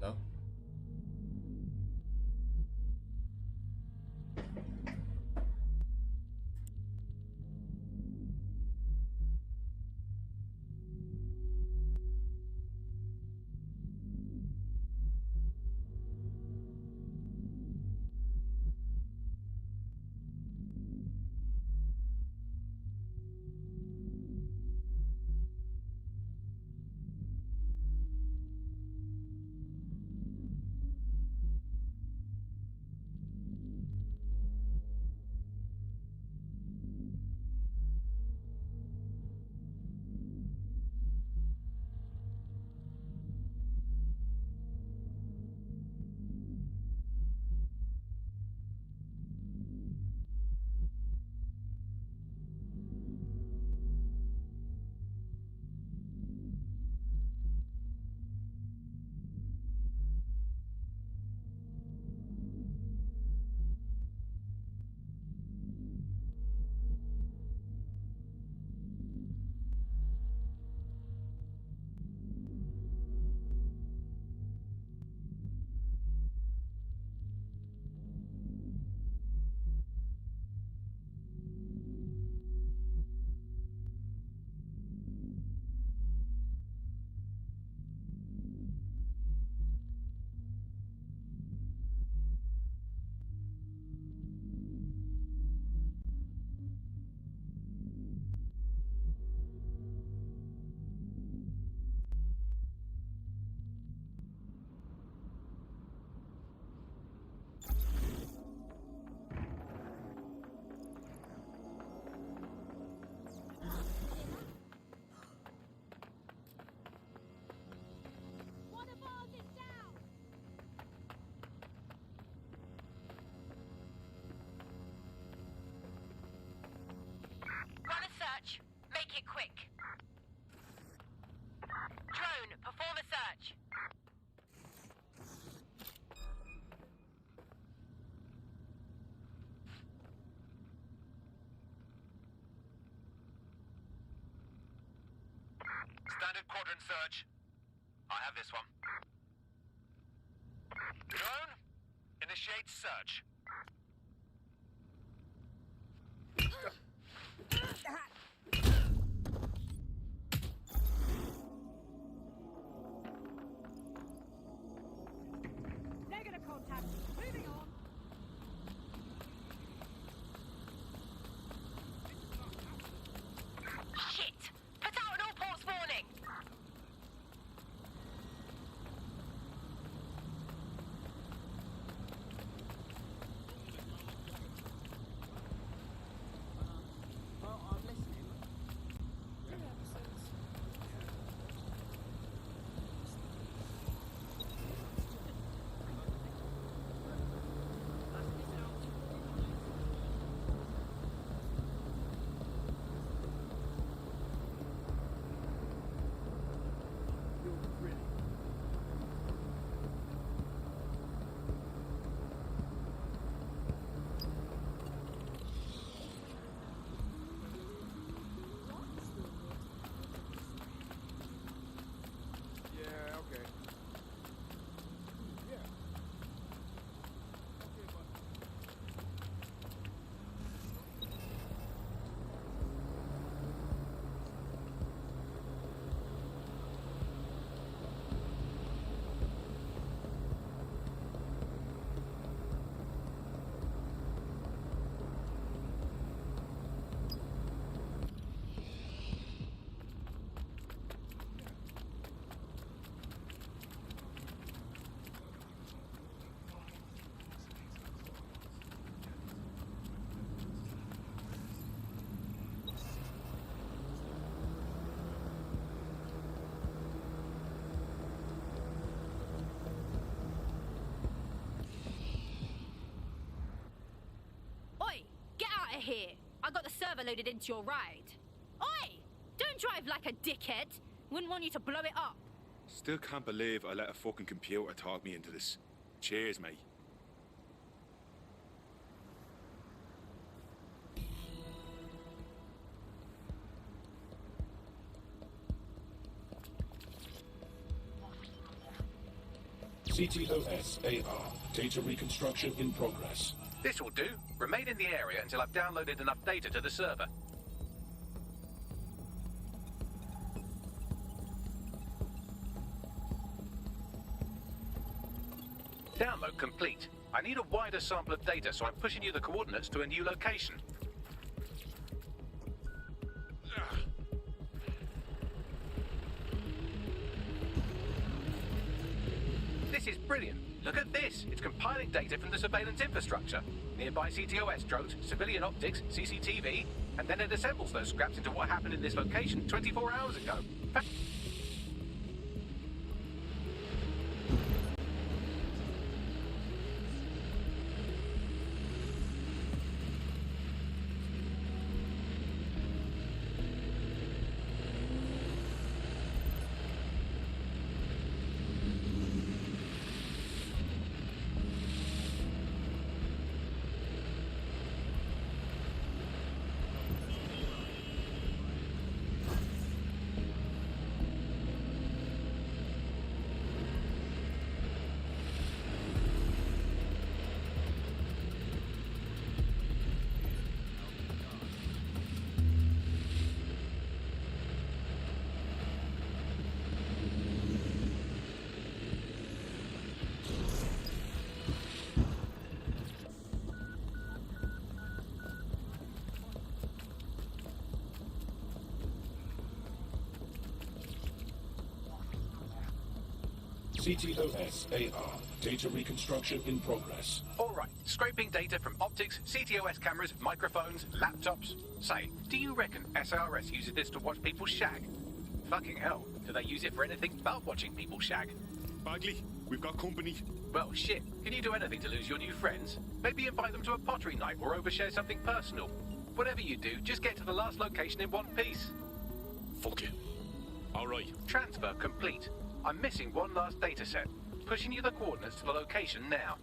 Hello? Run a search. Make it quick. Drone, perform a search. Standard quadrant search. I have this one. Drone, initiate search. Negative contact. Moving on. Shit! Put out an all ports warning. Here, I got the server loaded into your ride. Oi! Don't drive like a dickhead. Wouldn't want you to blow it up. Still can't believe I let a fucking computer talk me into this. Cheers, mate. CTOS-AR. Data reconstruction in progress. This will do. Remain in the area until I've downloaded enough data to the server. Download complete. I need a wider sample of data, so I'm pushing you the coordinates to a new location. This is brilliant. Look at this. It's compiling data from the surveillance infrastructure. Nearby CTOS drones, civilian optics, CCTV, and then it assembles those scraps into what happened in this location 24 hours ago. CTOS-AR. Data reconstruction in progress. All right, scraping data from optics, CTOS cameras, microphones, laptops. Say, do you reckon SRS uses this to watch people shag? Fucking hell, do they use it for anything but watching people shag? Bagley, we've got company. Well, shit, can you do anything to lose your new friends? Maybe invite them to a pottery night or overshare something personal. Whatever you do, just get to the last location in one piece. Fuck it. All right. Transfer complete. I'm missing one last data set. Pushing you the coordinates to the location now.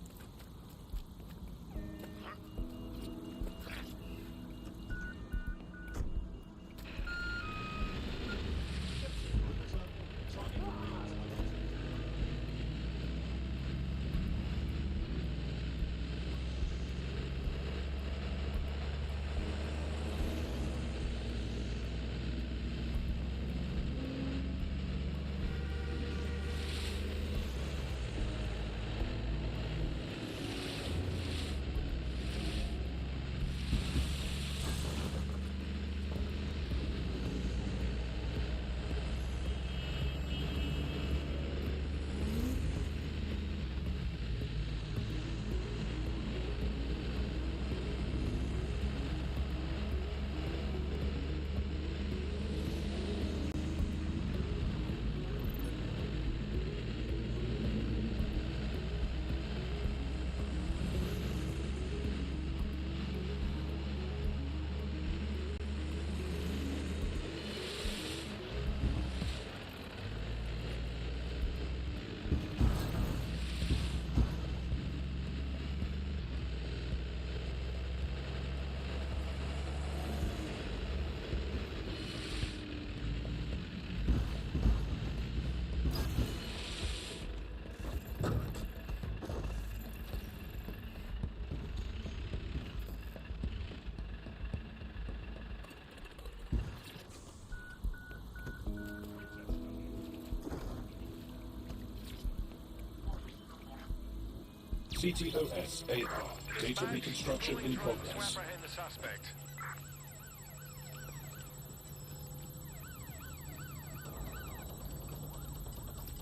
CTOS-AR. Data reconstruction in progress. apprehend the suspect.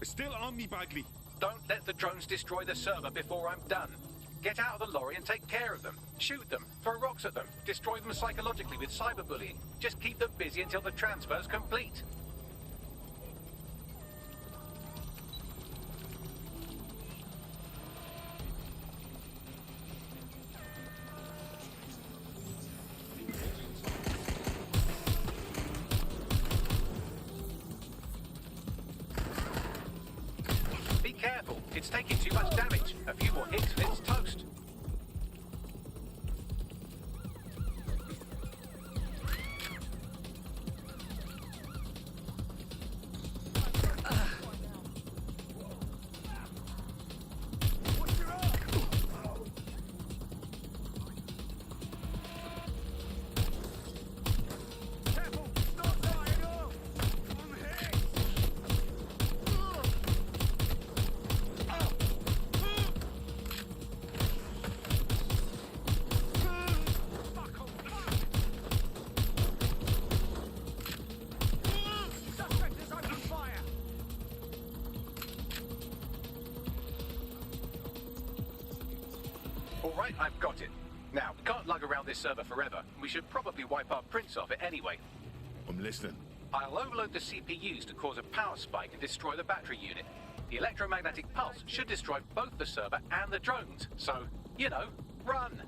It's still on me, Bagley. Don't let the drones destroy the server before I'm done. Get out of the lorry and take care of them. Shoot them, throw rocks at them, destroy them psychologically with cyberbullying. Just keep them busy until the transfer's complete. Be careful, it's taking too much damage. A few more hits and it's toast. Alright, I've got it. Now, we can't lug around this server forever. We should probably wipe our prints off it anyway. I'm listening. I'll overload the CPUs to cause a power spike and destroy the battery unit. The electromagnetic pulse should destroy both the server and the drones. So, you know, run!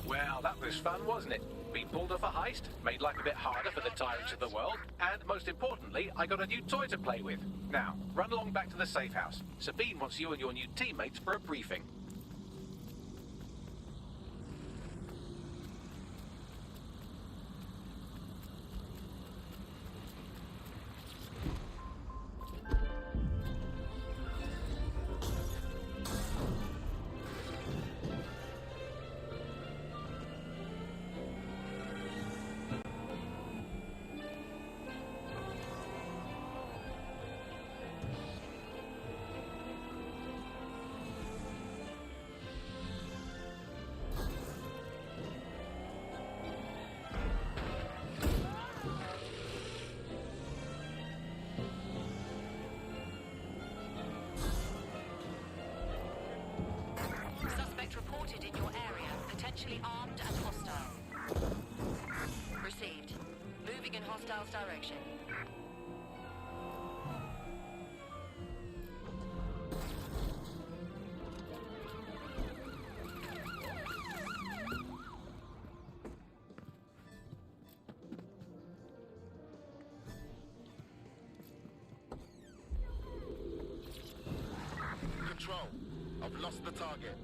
Well, that was fun, wasn't it? We pulled off a heist, made life a bit harder for the tyrants of the world, and most importantly, I got a new toy to play with. Now, run along back to the safe house. Sabine wants you and your new teammates for a briefing. Suspect reported in your area, potentially armed and hostile. Received. Moving in hostile's direction. Control. I've lost the target.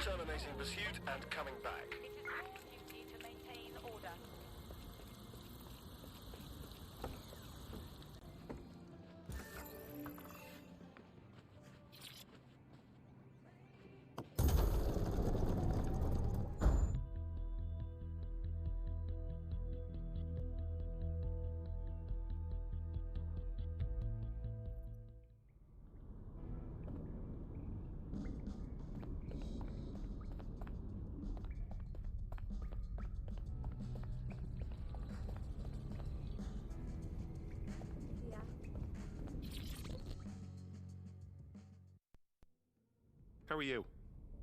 Terminating pursuit and coming back. It is your duty to maintain order. How are you?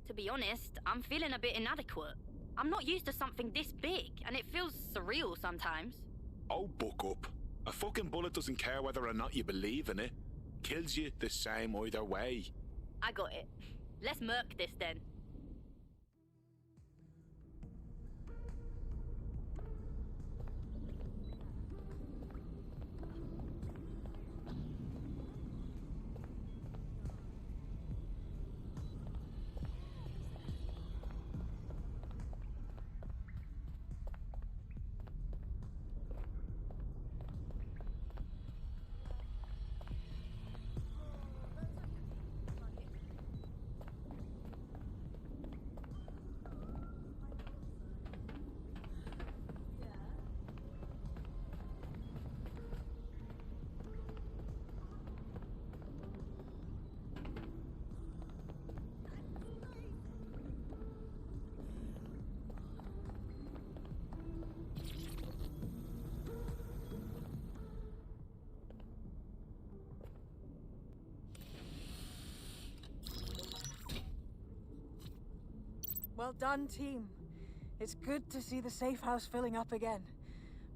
To be honest, I'm feeling a bit inadequate. I'm not used to something this big, and it feels surreal sometimes. Oh, buck up. A fucking bullet doesn't care whether or not you believe in it. Kills you the same either way. I got it. Let's murk this then. Well done, team. It's good to see the safe house filling up again.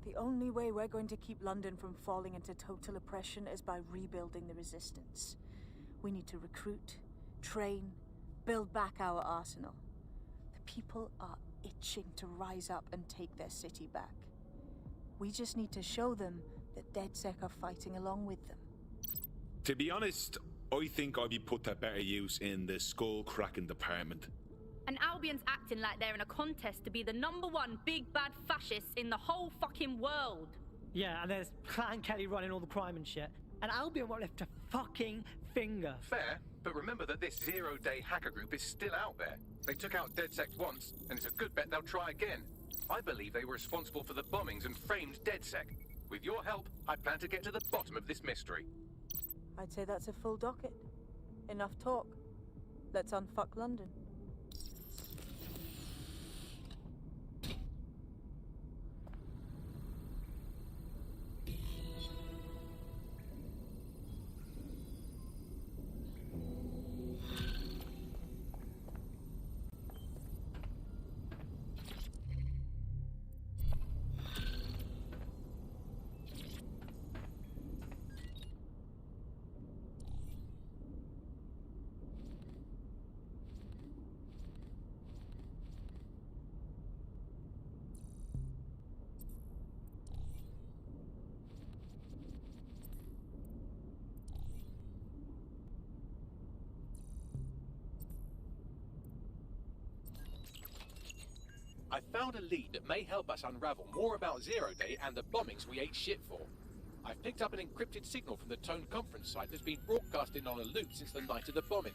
The only way we're going to keep London from falling into total oppression is by rebuilding the resistance. We need to recruit, train, build back our arsenal. The people are itching to rise up and take their city back. We just need to show them that DedSec are fighting along with them. To be honest, I think I'd be put to better use in the skull-cracking department. And Albion's acting like they're in a contest to be the #1 big bad fascists in the whole fucking world. Yeah, and there's Clan Kelly running all the crime and shit. And Albion won't lift a fucking finger. Fair, but remember that this zero-day hacker group is still out there. They took out DedSec once, and it's a good bet they'll try again. I believe they were responsible for the bombings and framed DedSec. With your help, I plan to get to the bottom of this mystery. I'd say that's a full docket. Enough talk. Let's unfuck London. I found a lead that may help us unravel more about Zero Day and the bombings we ate shit for. I've picked up an encrypted signal from the Tone conference site that's been broadcasting on a loop since the night of the bombing.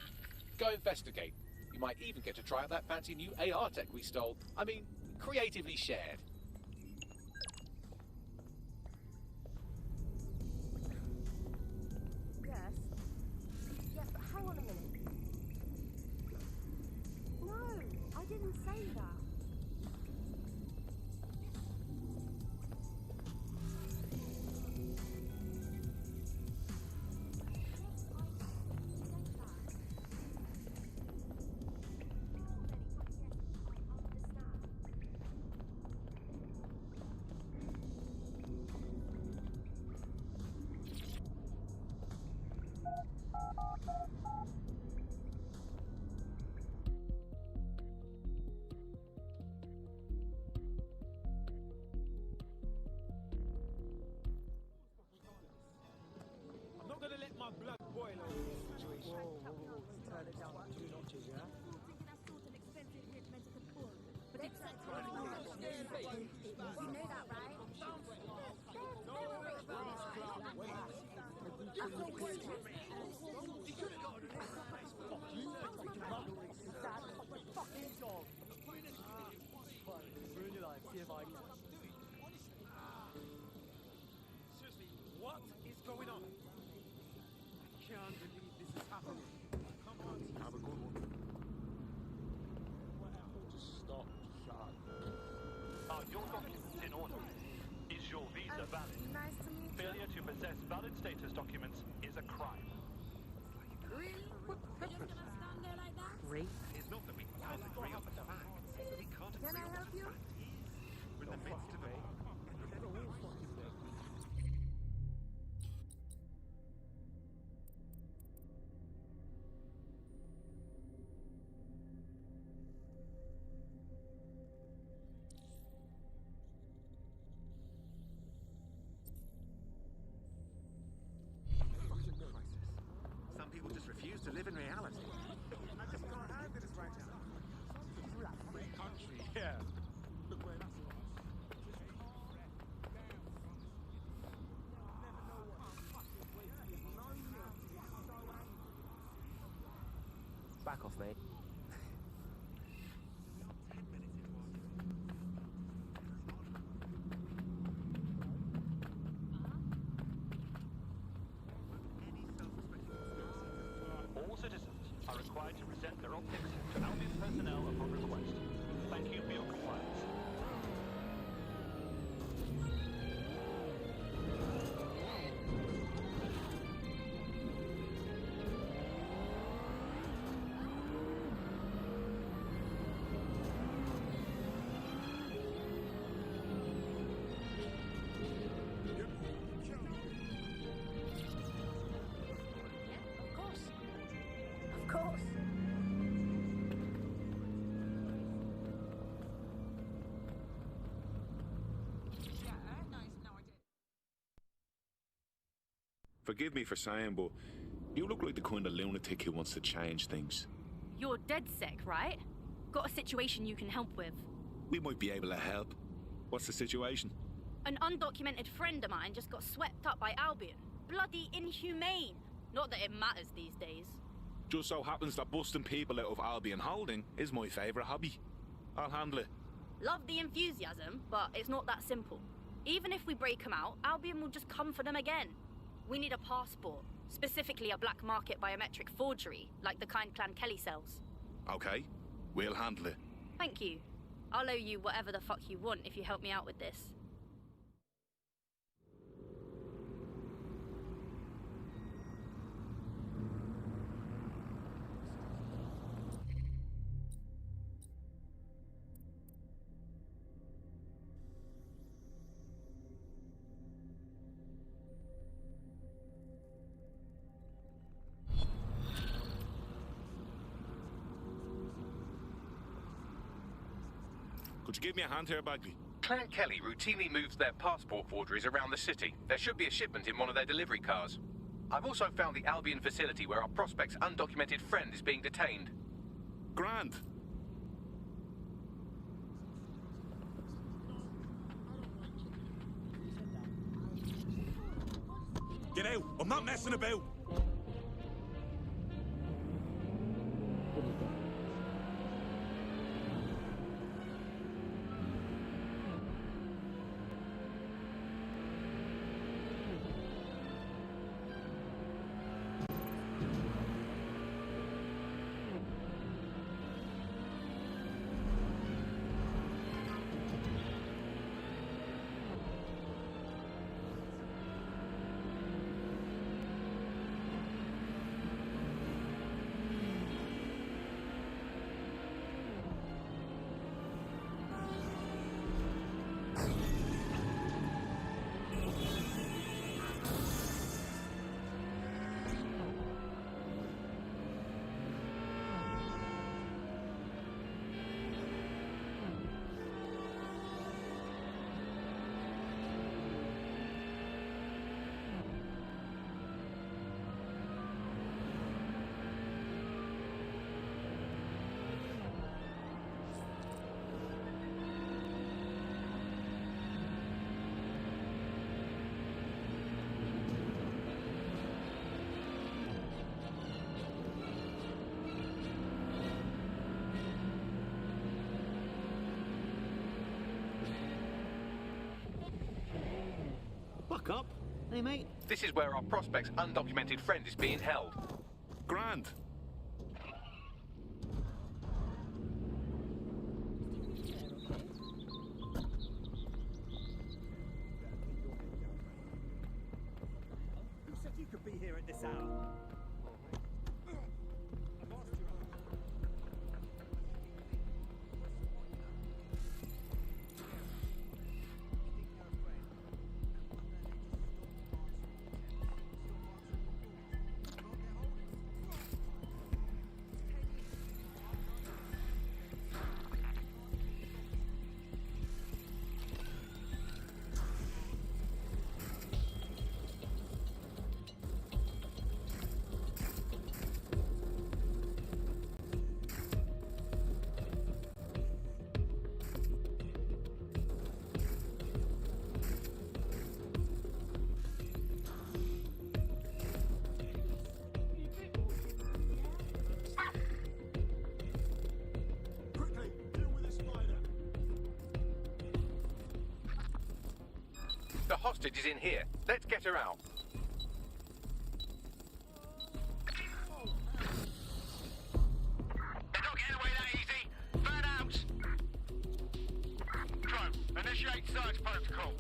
Go investigate. You might even get to try out that fancy new AR tech we stole. I mean, creatively shared. Yes. Yes, but hang on a minute. No, I didn't say that. I'm not gonna let my blood boil over this situation. Whoa. Turn it down 2 notches, yeah? But it's you know that, right? Seriously, what is going on? I can't believe this is happening. Come on, have a good one. Just stop. Shut up. Are your documents in order? Is your visa valid? Nice to meet you. Failure to possess valid status documents is a crime. Really? You're just gonna stand there like that? Great. It's not that we can't agree on the facts. We can't Can I help you? We're in the midst of it. Some people just refuse to live in reality. I just can't handle this right now. Free country, yeah. Look where that's at. Back off, mate. All citizens are required to present their optics to Albion personnel upon request. Thank you for your compliance. Of course. Of course. Forgive me for saying, but You look like the kind of lunatic who wants to change things. You're DedSec, right? Got a situation you can help with. We might be able to help. What's the situation? An undocumented friend of mine just got swept up by Albion. Bloody inhumane. Not that it matters these days. Just so happens that busting people out of Albion Holding is my favourite hobby. I'll handle it. Love the enthusiasm, but it's not that simple. Even if we break them out, Albion will just come for them again. We need a passport, specifically a black market biometric forgery, like the kind Clan Kelly sells. Okay, we'll handle it. Thank you. I'll owe you whatever the fuck you want if you help me out with this. Could you give me a hand here, Bagley? Clan Kelly routinely moves their passport forgeries around the city. There should be a shipment in one of their delivery cars. I've also found the Albion facility where our prospect's undocumented friend is being detained. Grand. Get out! I'm not messing about! Buck up. Hey, mate. This is where our prospect's undocumented friend is being held. Grand. Who said you could be here at this hour? The hostage is in here. Let's get her out. They're not getting away that easy. Burn out. Drone, initiate search protocol.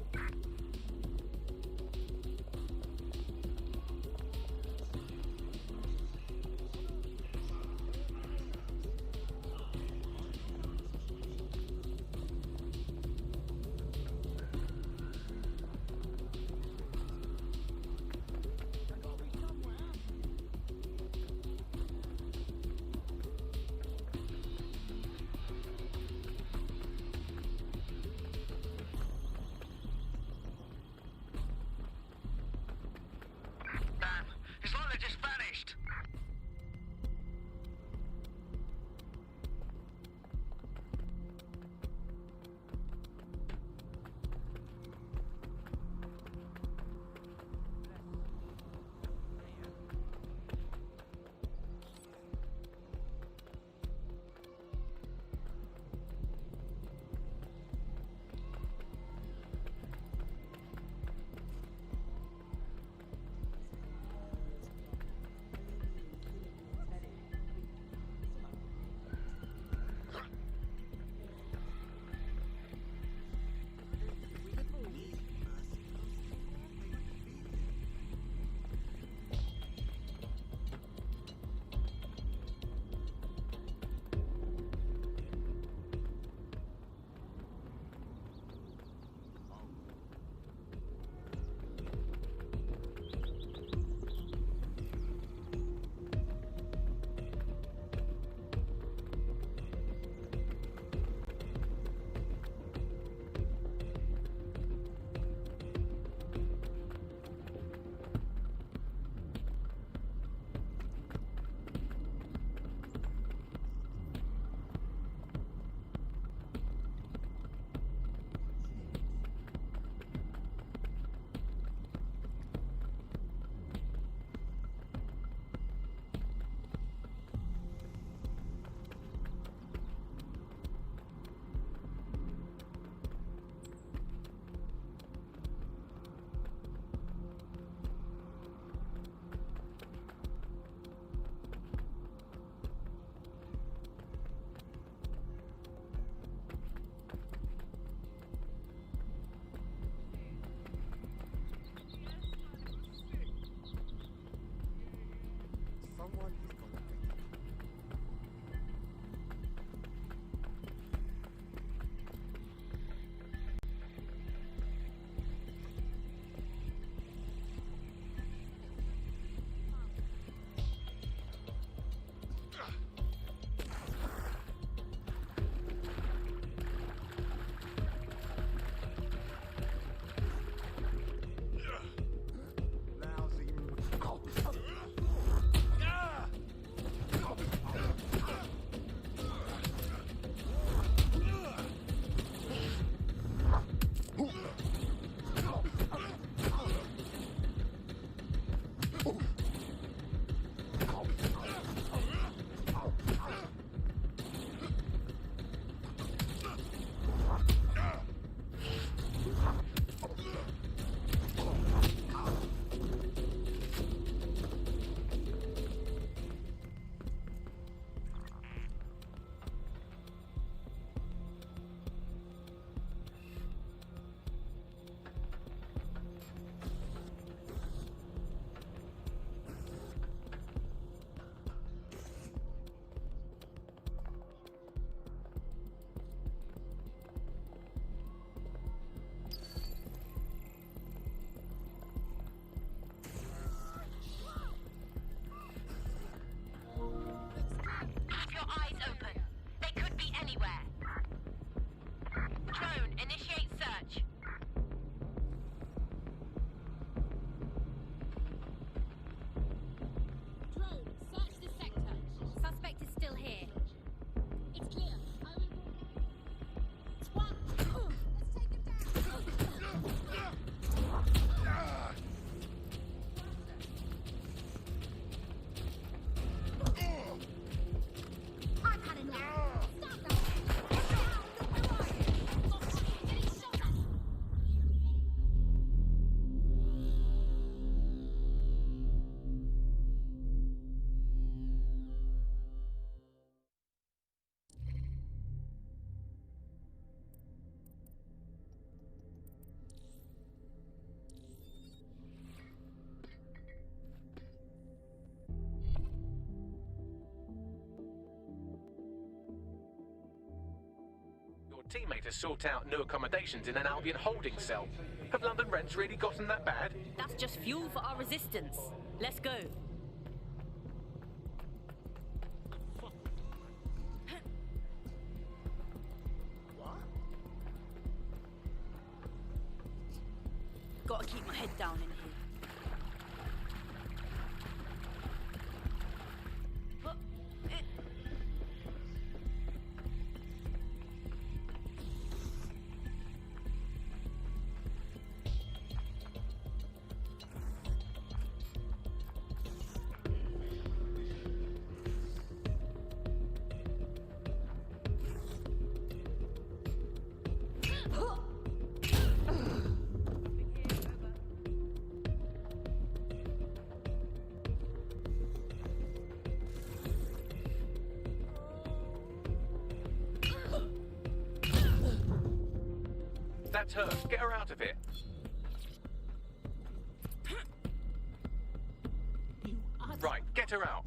teammate to sort out new accommodations in an Albion holding cell. Have London rents really gotten that bad? That's just fuel for our resistance. Let's go. Gotta keep my head down in here. That's her. Get her out of here. Right, get her out.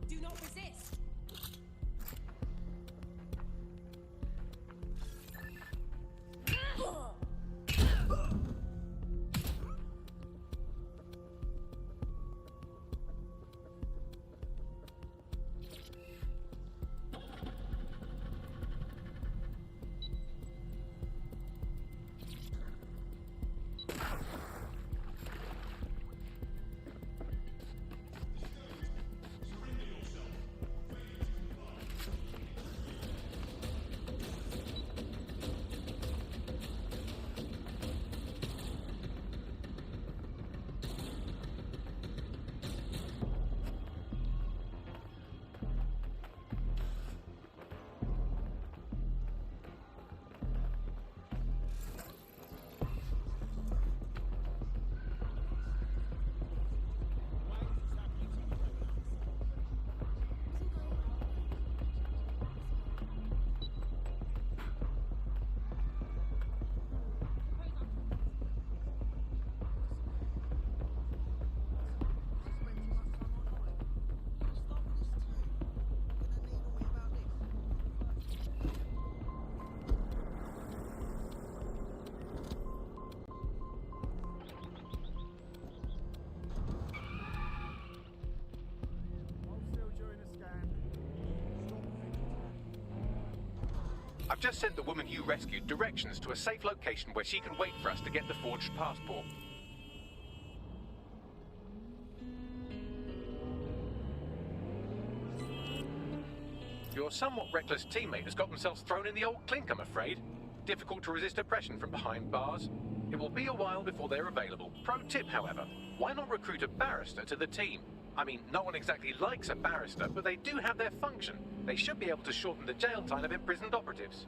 Do not resist. I've just sent the woman you rescued directions to a safe location where she can wait for us to get the forged passport. Your somewhat reckless teammate has got themselves thrown in the old clink, I'm afraid. Difficult to resist oppression from behind bars. It will be a while before they're available. Pro tip, however, why not recruit a barrister to the team? I mean, no one exactly likes a barrister, but they do have their function. They should be able to shorten the jail time of imprisoned operatives.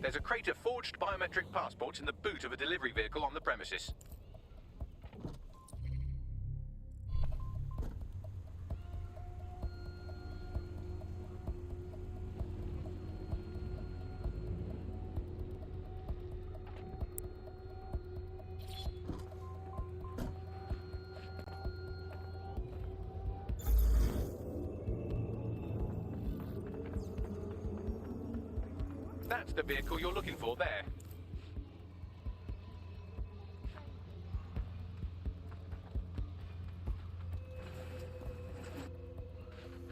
There's a crate of forged biometric passports in the boot of a delivery vehicle on the premises. That's the vehicle you're looking for there.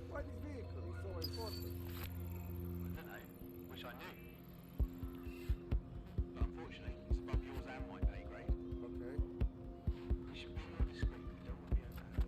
Why this vehicle is so important? I don't know. Wish I knew. But unfortunately, it's above yours and my pay grade. Okay. You should be more discreet. You don't want to be overheard.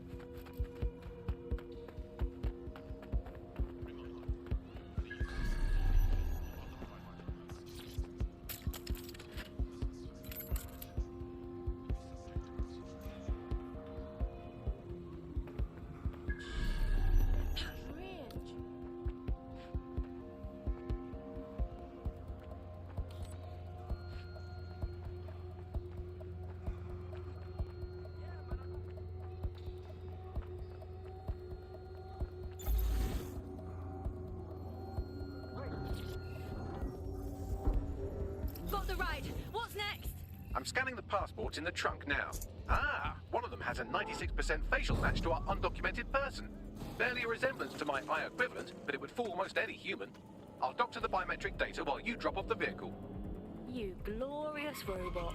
Got the ride. What's next? I'm scanning the passports in the trunk now. Ah, one of them has a 96% facial match to our undocumented person. Barely a resemblance to my eye equivalent, but it would fool almost any human. I'll doctor the biometric data while you drop off the vehicle. You glorious robot.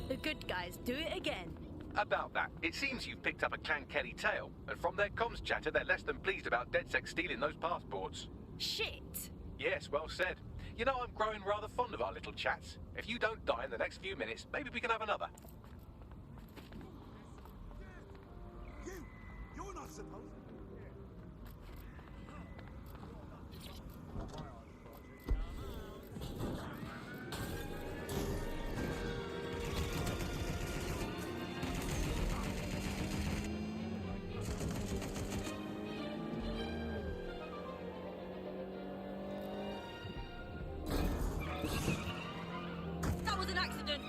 The good guys do it again. About that, it seems you've picked up a Clan Kelly tail, and from their comms chatter, they're less than pleased about DedSec stealing those passports. Shit! Yes, well said. You know, I'm growing rather fond of our little chats. If you don't die in the next few minutes, maybe we can have another. You're not supposed to. That was an accident.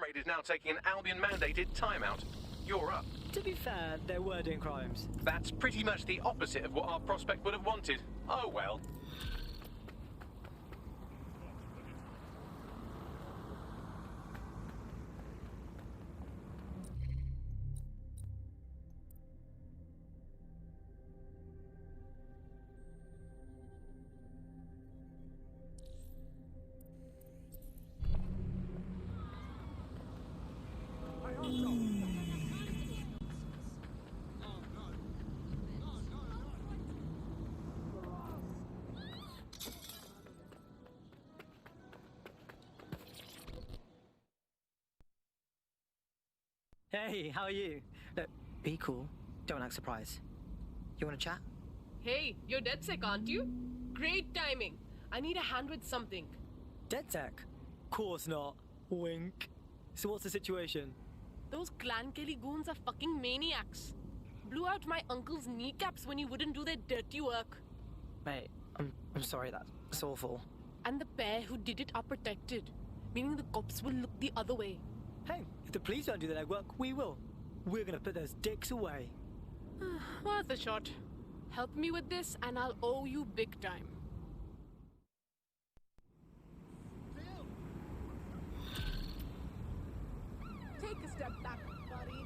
raid is now taking an Albion-mandated timeout. You're up. To be fair, they were doing crimes. That's pretty much the opposite of what our prospect would have wanted. Oh well. Hey, how are you? Look, be cool. Don't act surprised. You want to chat? Hey, you're DedSec, aren't you? Great timing. I need a hand with something. DedSec? Course not. Wink. So what's the situation? Those Clan Kelly goons are fucking maniacs. Blew out my uncle's kneecaps when he wouldn't do their dirty work. Mate, I'm sorry, that's awful. And the pair who did it are protected, meaning the cops will look the other way. Hey, if the police don't do the legwork, we will. We're gonna put those dicks away. Worth a shot. Help me with this and I'll owe you big time. Take a step back, buddy.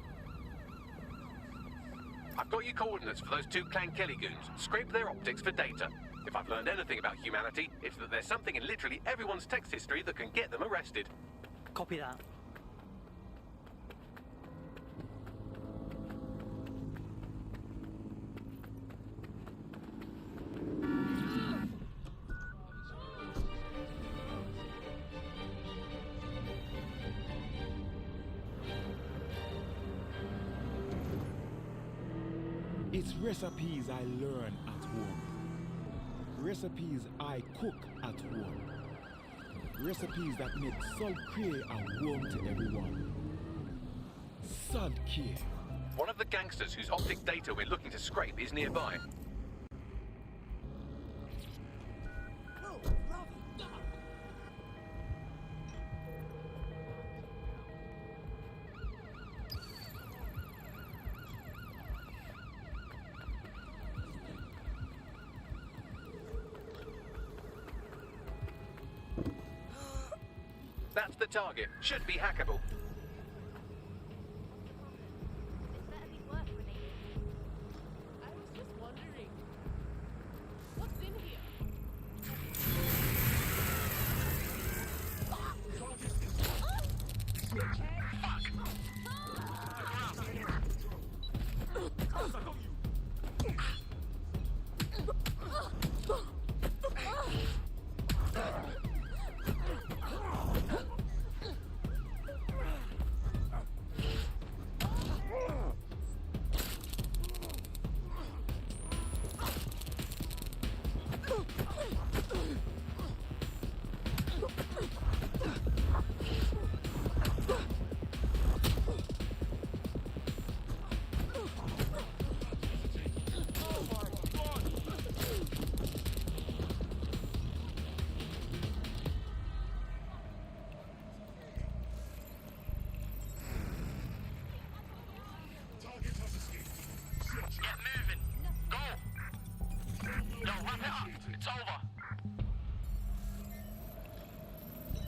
I've got your coordinates for those two Clan Kelly goons. Scrape their optics for data. If I've learned anything about humanity, it's that there's something in literally everyone's text history that can get them arrested. Copy that. It's recipes I learn at home. Recipes I cook at home. Recipes that make Sud Cray a home to everyone. Sud Cray. One of the gangsters whose optic data we're looking to scrape is nearby. That's the target. Should be hackable. I was just wondering, what's in here?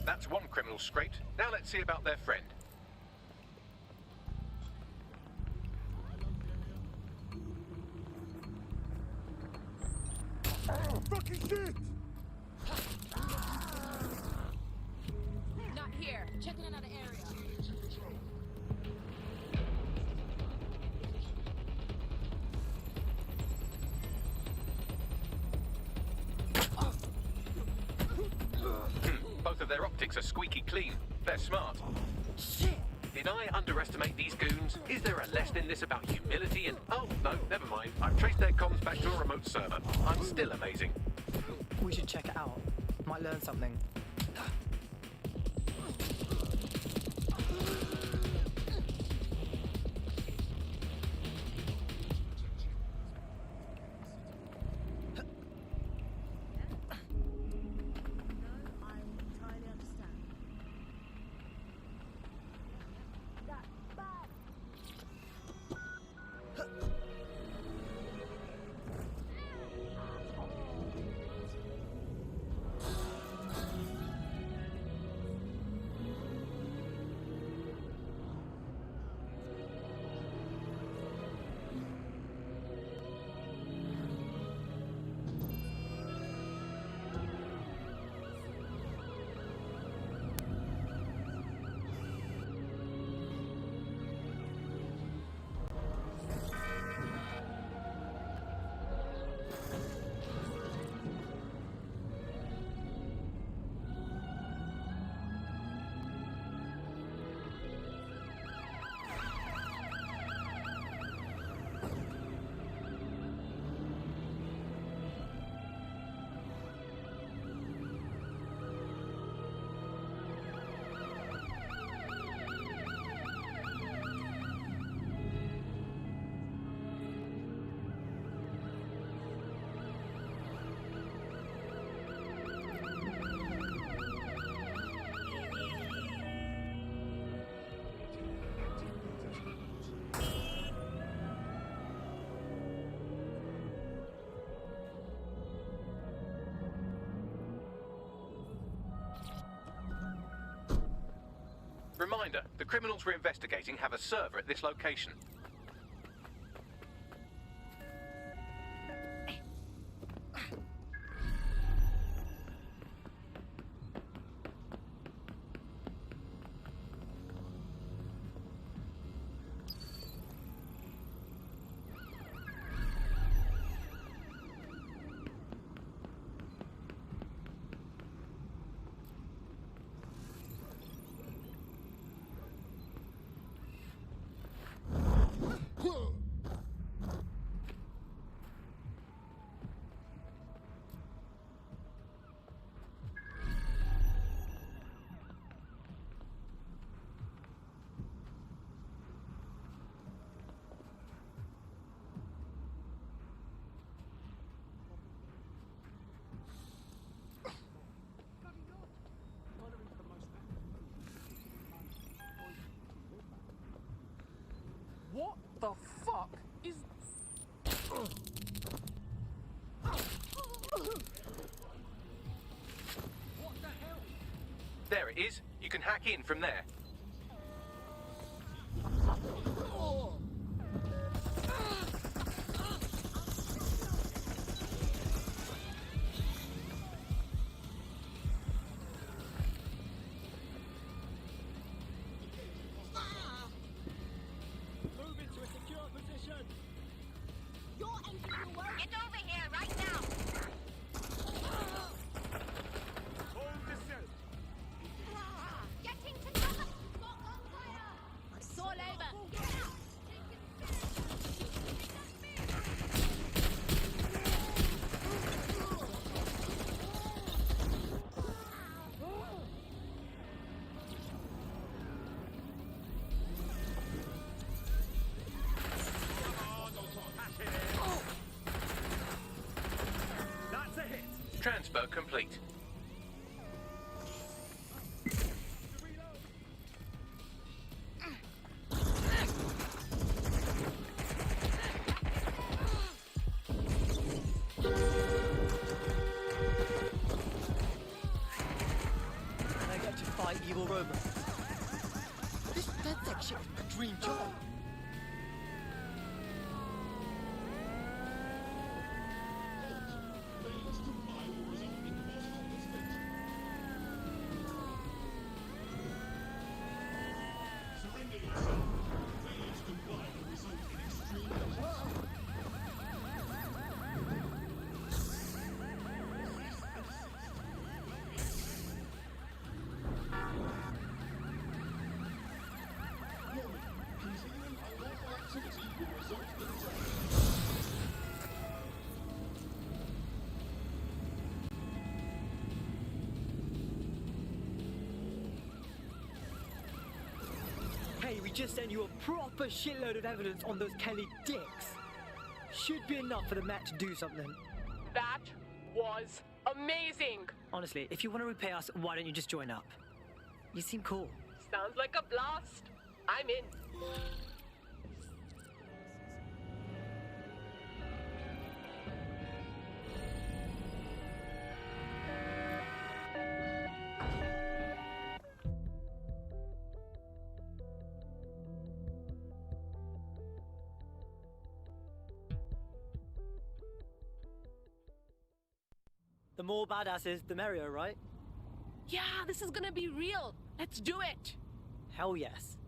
That's one criminal scraped. Now let's see about their friend. Oh, fucking shit! Not here. Checking another area. Both of their optics are squeaky clean. They're smart. Shit! Did I underestimate these goons? Is there a lesson in this about humility and... Oh, no, never mind. I've traced their comms back to a remote server. I'm still amazing. We should check it out. Might learn something. Reminder, the criminals we're investigating have a server at this location. What the fuck is... What the hell? There it is. You can hack in from there. Move into a secure position. You're entering the world. Get over here right now. Hold the cell. Getting to cover. Got gunfire. It's all over. Get out. That's a hit. Transfer complete. And I get to fight evil robots. This DedSec shit is my dream job. Hey, we just sent you a proper shitload of evidence on those Kelly dicks. Should be enough for the Met to do something. That was amazing. Honestly, if you want to repay us, why don't you just join up? You seem cool. Sounds like a blast. I'm in. The more badasses, the merrier, right? Yeah, this is gonna be real. Let's do it. Hell yes.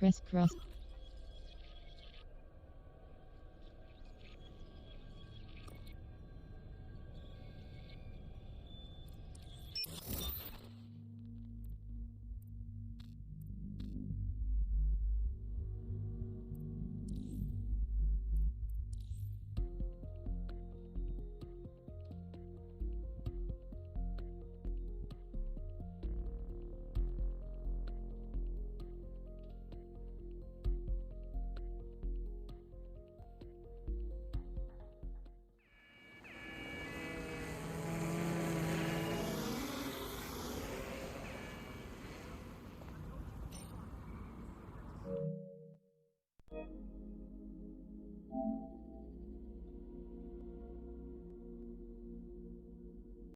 Press cross.